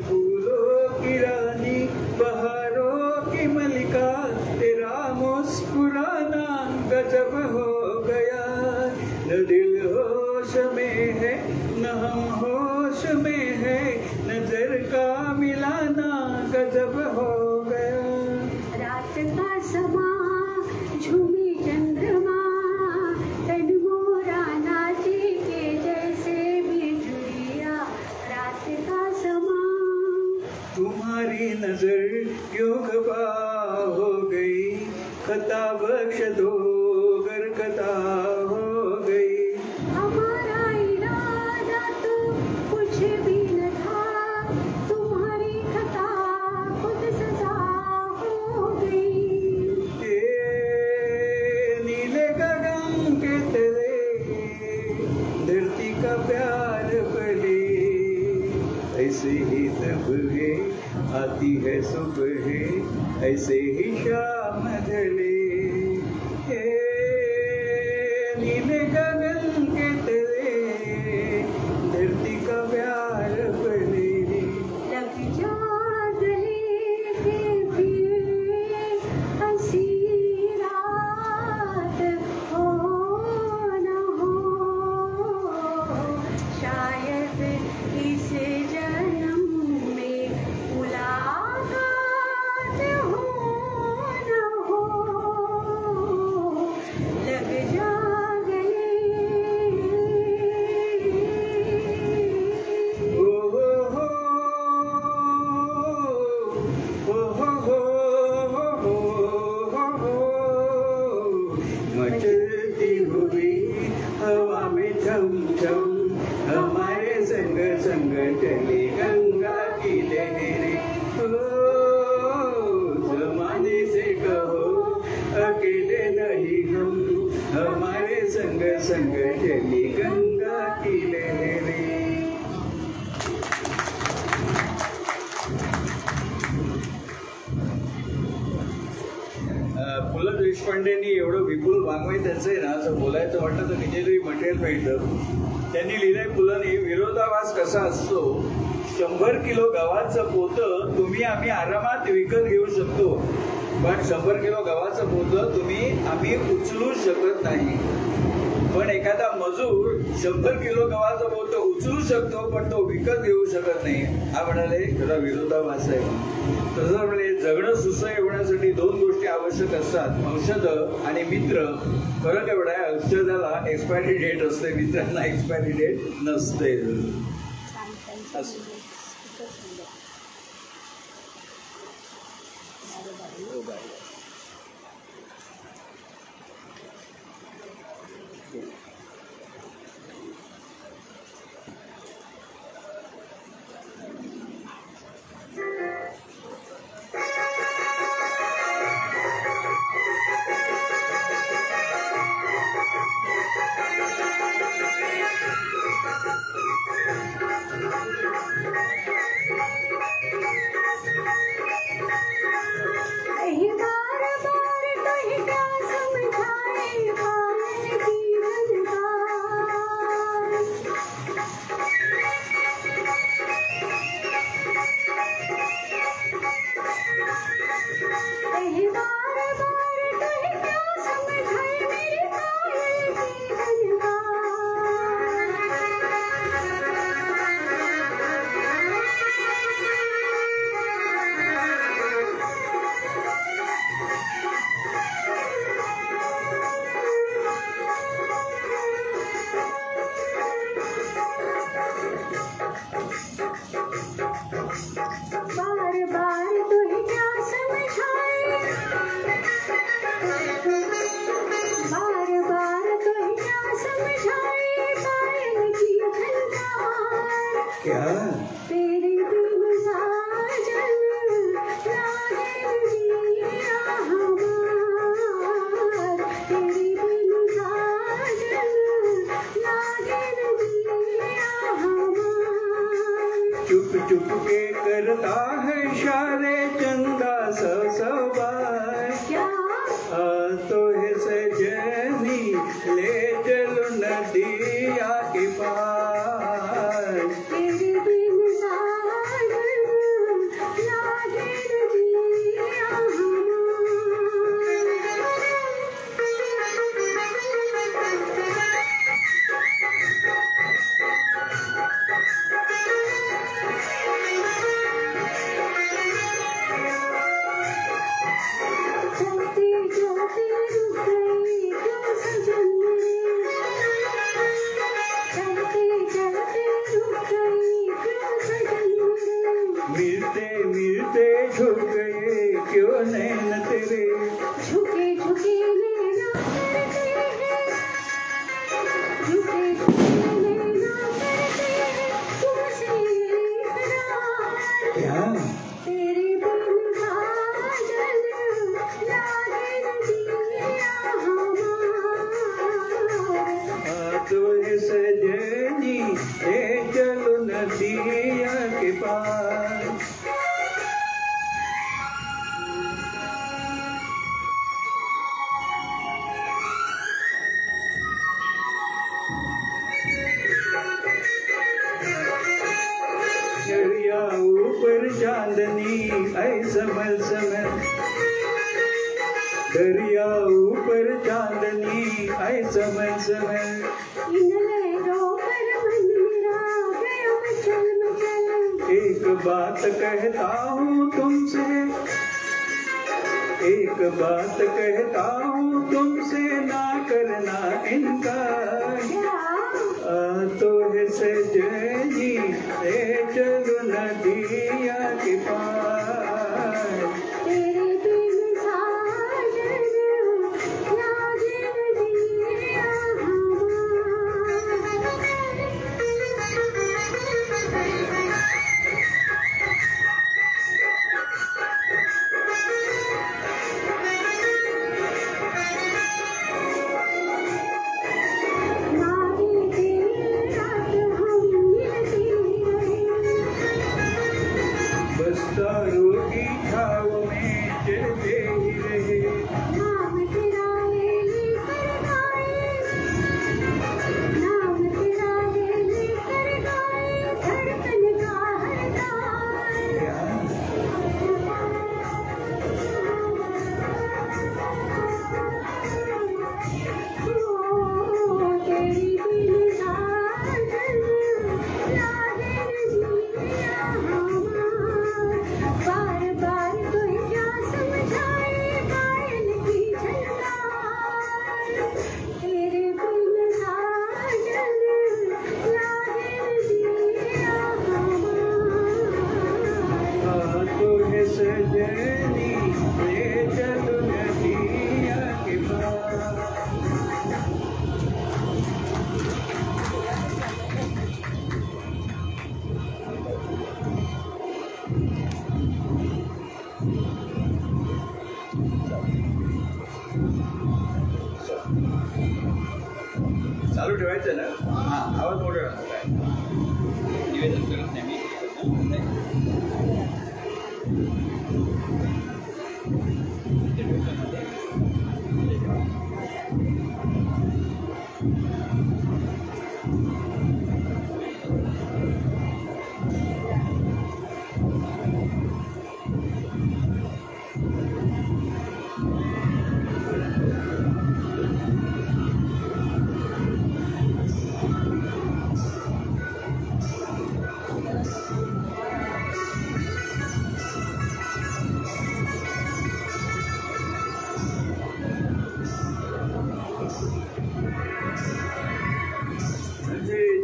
फूलों की रानी, बहारों की मलिका, तेरा मुस्कुराना गजब हो गया। न दिल होश में है, न हम होश में है, नजर का मिलाना गजब हो गया। रात का समा झूमी चंद्रमा, तन मोरा नाचे के जैसे बिजुलिया। रात का समा तुम्हारी नजर क्यों खफा हो गई, खता बख्श दो गर खता हो गई। हमारा इरादा तो कुछ भी न था, तुम्हारी खता खुद सजा हो गई। नीले गगन के तले धरती का प्यार पले, ऐसे ही लम्हे आती है सुबह, ऐसे ही शाम ढले। नीले गगन के तले धरती का प्यार पले। लग जा गले के फिर हंसी रात हो न हो, शायद इस जन्म में मुलाकात हो न हो। लग जा गले मचलती हुई हवा में झम झम, हमारे संग संग चली गंगा की लहरें। जमाने से कहो अकेले नहीं हम, हमारे संग संग चली गंगा की लहरें। पु ल देशपांडेंनी एवढं विपुल वाङ्मय त्यांचं आहे ना, असं बोलायचं वाटलं तर कितीतरी मटेरियल मिळतं. त्यांनी लिहिलंय पुलंनी, विरोधाभास कसा असतो, 100 किलो गव्हाचं पोतं तुम्ही आम्ही आरामात विकत घेऊ शकतो, पण 100 किलो गव्हाचं पोतं आम्ही उचलू शकत नाही. पण एखादा मजूर 100 किलो गव्हाचं पोतं उचलू शकतो, पण तो विकत घेऊ शकत नाही. हा म्हणाले खरा विरोधाभास आहे. तसं म्हणजे जगणं सुसह्य होण्यासाठी 2 गोष्टी आवश्यक असतात, औषध आणि मित्र. फरक एवढा आहे, औषधाला एक्सपायरी डेट असते, मित्रांना एक्सपायरी डेट नसते. असं करता है इशारे चंदा सवार तो है सजनी ले चलो नदिया के पार तेरे बिन साजन लागे नदिया चलते चलते रुक गई क्यों सजन चलते चलते रुक गई क्यों सजन मिलते मिलते झुक गए क्यों नैन तेरे झुके झुके नैना करते हैं झुके झुके नैना करते हैं तुमसे इकरार क्या तेरे बिन साजन लागे नदिया हमार तो है सजनी ले चलो नदिया के पार दरिया ऊपर चांदनी ऐ समर समर दरिया ऊपर चांदनी ऐ समर समर इन लहरों पर मन मेरा गया मचल मचल एक बात कहता हूँ तुमसे एक बात कहता हूँ तुमसे ना करना इनकार तो है सजनी ले चलो नदिया के पार तेरे बिन साजन लागे नदिया नागे दिन रात हम मिलते रहे बसता रोगी छाव में चलते ही रहे नाम तेरा ले लेकर गाए नाम तेरा ले लेकर गाए धड़कन का हर तार तेरी बिन साजन लागे नदिया हमार बार बार कोई क्या समझाए पायल की झनकार तेरे बिन साजन लागे नदिया हमार तो है सजनी ले चलो नदिया के पार चालू ठेवायचं ना हा आवाज मोठा काय निवेदन करत नाही मी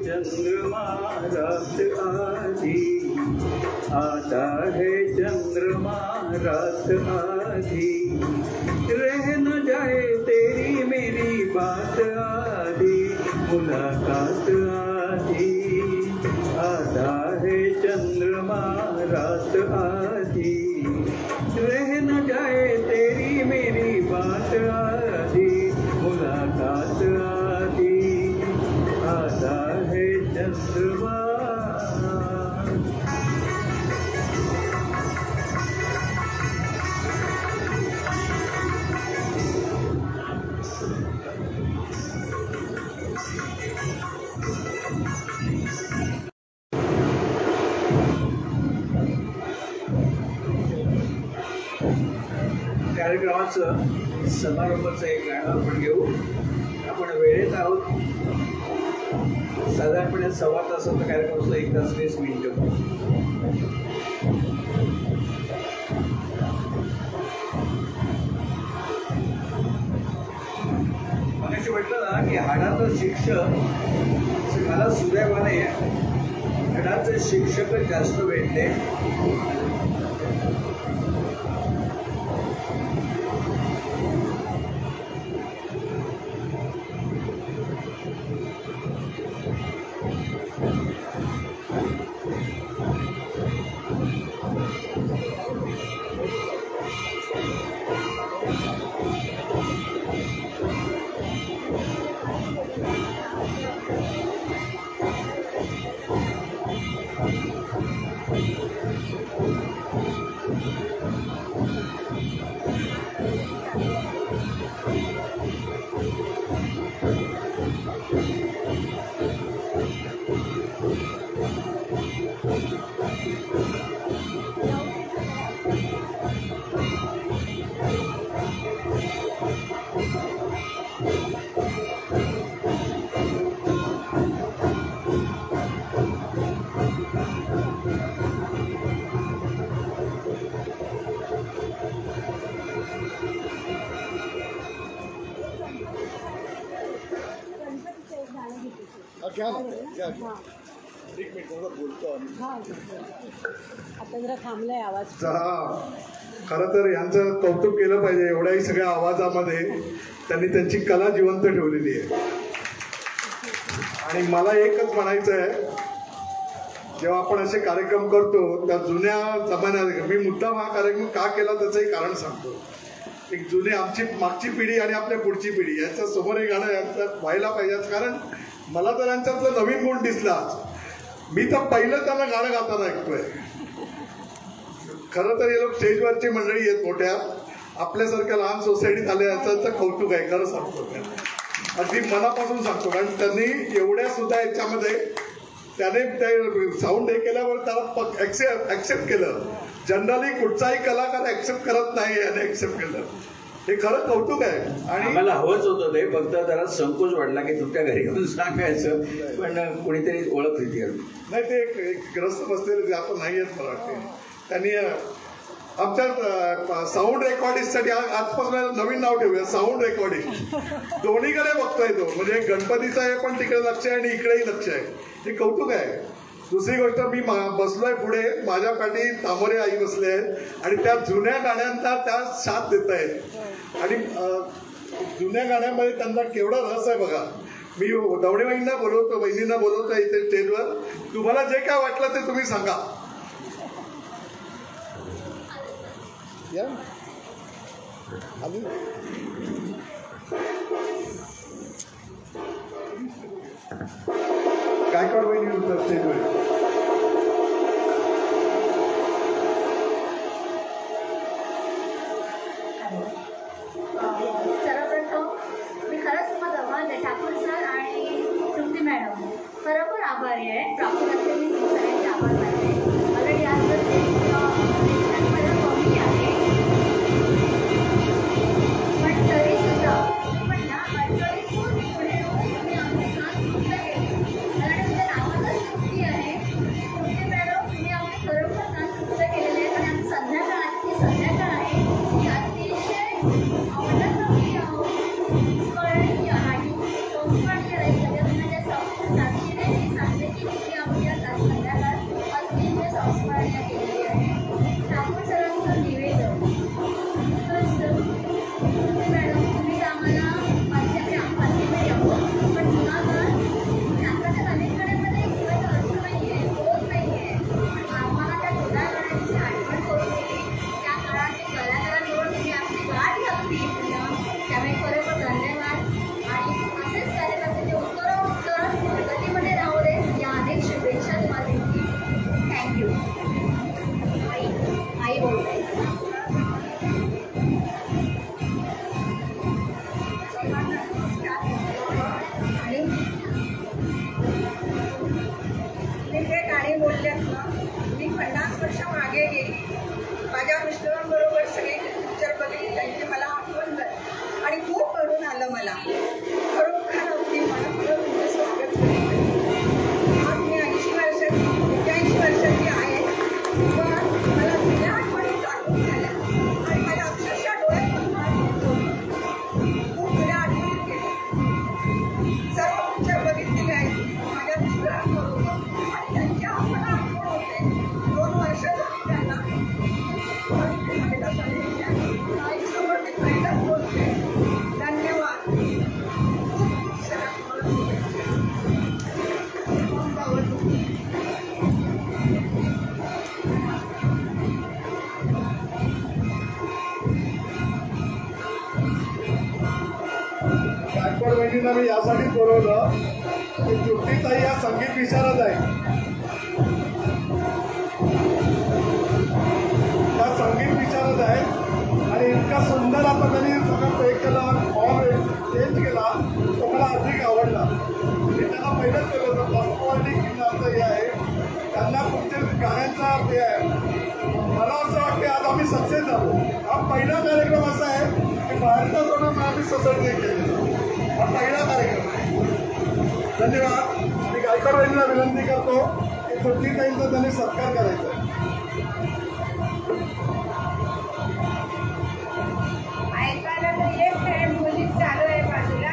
चंद्रमा रात आधी आता है चंद्रमा रात आधी रह न जाए तेरी मेरी बात आधी मुलाकात आधी आता है चंद्रमा रात आधी रह न जाए तेरी मेरी बात आधी मुलाकात आधी आता है चंद्रमा कार्यक्रमाचं समारंभाचं एक गाणं आपण घेऊ. आपण वेळेत आहोत. साधारणपणे 1.25 तासाचा कार्यक्रम असतो, 1 तास 20 मिनिटं. मगाशी म्हटलं ना की हाडाचं शिक्षक, मला सुदैवाने हाडाचे शिक्षक जास्त भेटले. आता जरा थांबलाय आवाज. खरं तर यांचं कौतुक केलं पाहिजे. एवढ्याही सगळ्या आवाजामध्ये त्यांनी त्यांची कला जिवंत ठेवलेली आहे. आणि मला एकच म्हणायचं आहे, जेव्हा आपण असे कार्यक्रम करतो त्या जुन्या जमान्यात, मी मुद्दाम हा कार्यक्रम का केला त्याचंही कारण सांगतो. एक जुने आमची मागची पिढी आणि आपल्या पुढची पिढी यांच्या समोर हे गाणं यांचं व्हायला पाहिजे. कारण मला तर यांच्यातलं नवीन गुण दिसला. मी तर पहिलं त्यांना गाणं गाताना ऐकतोय. खरं तर हे लोक स्टेजवरची मंडळी आहेत मोठ्या, आपल्यासारख्या लहान सोसायटीत आले याचं कौतुक आहे. खरं सांगतो, अगदी मनापासून सांगतो. कारण त्यांनी एवढ्या सुद्धा याच्यामध्ये त्याने ते साऊंड हे केल्यावर त्याला ऍक्सेप्ट केलं. जनरली कुठचाही कलाकार ऍक्सेप्ट करत नाही, याने ऍक्सेप्ट केलं. हे खरं कौतुक आहे. आणि मला हवंच होतं ते, फक्त जरा संकोच वाटला की तुमच्या घरी घेऊन सांगायचं, पण कुणीतरी ओळख होती. नाही, ते एक ग्रस्त बसलेले आता नाही आहेत मला वाटते. त्यांनी आमच्या साऊंड रेकॉर्डिस्टसाठी आजपासून नवीन नाव ठेवूया, साऊंड रेकॉर्डिस्ट. दोन्हीकडे बघतोय तो, म्हणजे गणपतीचं आहे पण तिकडे लक्ष आहे आणि इकडेही लक्ष आहे. हे कौतुक आहे. दुसरी गोष्ट, मी बसलोय पुढे, माझ्या पाठी तामोरे आई बसले आहेत आणि त्या जुन्या गाण्यांना त्या साथ देत आहेत. आणि जुन्या गाण्यामध्ये त्यांना केवढा रस आहे बघा. मी दवणे बहिणींना बोलवतो इथे स्टेजवर. तुम्हाला जे काय वाटलं ते तुम्ही सांगा. गायकवाड वहिनी होतं स्टेजवर. सर्वप्रथम मी खरंच तुम्हाला ठाकूर सर आणि तृप्ती मॅडम खरोखर आभारी आहे. प्राप्त मी सगळ्यांचे आभार मानते. ऑलरेडी आज जर ते कमी आहे, पण तरी सुद्धा पण ना अडचणीतून पुढे येऊन तुम्ही आमचे काम सुद्धा केले. कारण तुमच्या नावातच तृप्ती आहे. तृप्ती मॅडम, तुम्ही आमचे खरोखर काम सुद्धा केलेले आहे. आणि आमची संध्याकाळ आहे, ती संध्याकाळ आहे ती अतिशय आवडत स्मरणीय आणि संस्मरणीय राहील. सगळ्या साक्षीने मी सांगते की ती आमच्या संध्याकाळ अतिशय संस्मरणीय केलेली आहे. ठाकूर सरांचं गायकवाड वहिनींना मी यासाठीच बोलवलं की तृप्तीताई या संगीत विशारद आहे. त्या संगीत विशारद आहेत आणि इतका सुंदर आता त्यांनी सगळं पे केलं, फॉर्म चेंज केला, तो मला अधिक आवडला. मी त्यांना पहिलंच केलं होतं पॉस्टमॉर्निक नावाचं हे आहे, त्यांना तुमच्या गाण्यांचा हे आहे. मला असं वाटतं आज आम्ही सक्सेस झालो. हा पहिला कार्यक्रम असा आहे की बाहेरचा तोंड आम्ही ससड नाही केलेला. हा पहिला कार्यक्रम आहे. धन्यवाद. मी गायकवाड वहिनीला विनंती करतो की तृप्तीताईंचा त्यांनी सत्कार करायचा आहे. ऐकायला तर एक खेळ म्युझिक चालू आहे बाजूला,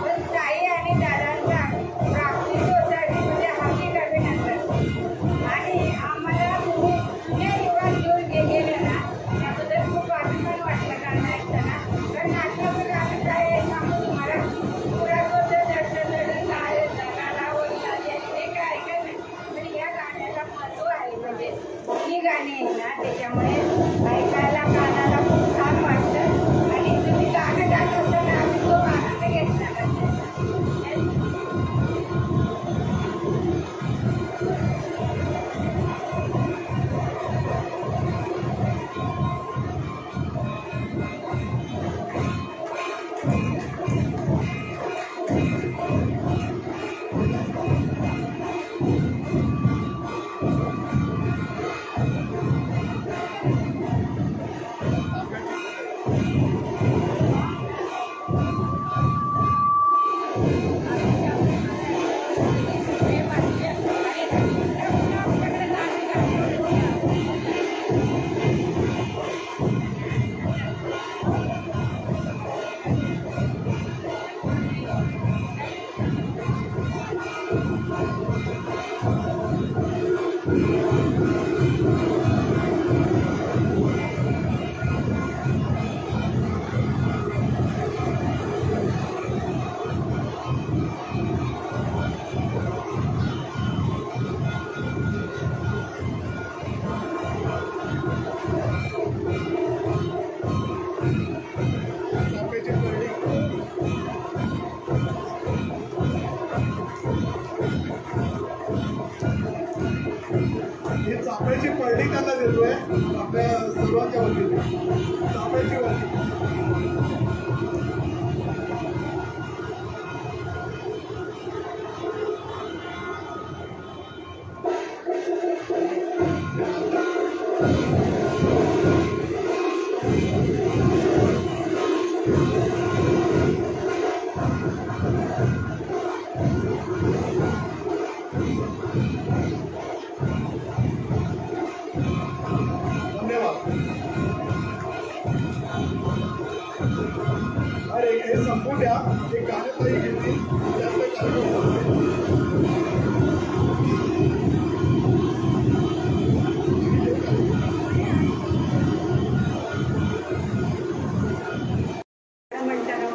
पण ताई आणि दादांचा प्राप्ती सोसायटीमध्ये हार्दिक अभिनंदन. आणि आम्हाला जुन्या युगात घेऊन गेले ना, त्याबद्दल खूप अभिमान वाटलं गाणं ऐकताना. कारण नाटकामध्ये आम्ही काय सांगू तुम्हाला, पुरातन दर्शन काय जगाला वरला ते काय ऐकत नाही. पण या गाण्याला महत्त्व आहे. म्हणजे ही गाणी आहेत ना, त्याच्यामुळे ऐकायला कानाला खूप छान वाटतं. आणि तुम्ही गाणं गात असताना आम्ही तो आनंद घेतला पाहिजे. ही चाफ्याची पळणी त्यांना देतोय आपल्या सर्वांच्या वतीने. चाफ्याची वळणी. अरे हे संपू द्या. हे गाणे तरी घेतील त्यातले कार्यक्रम. म्हणताना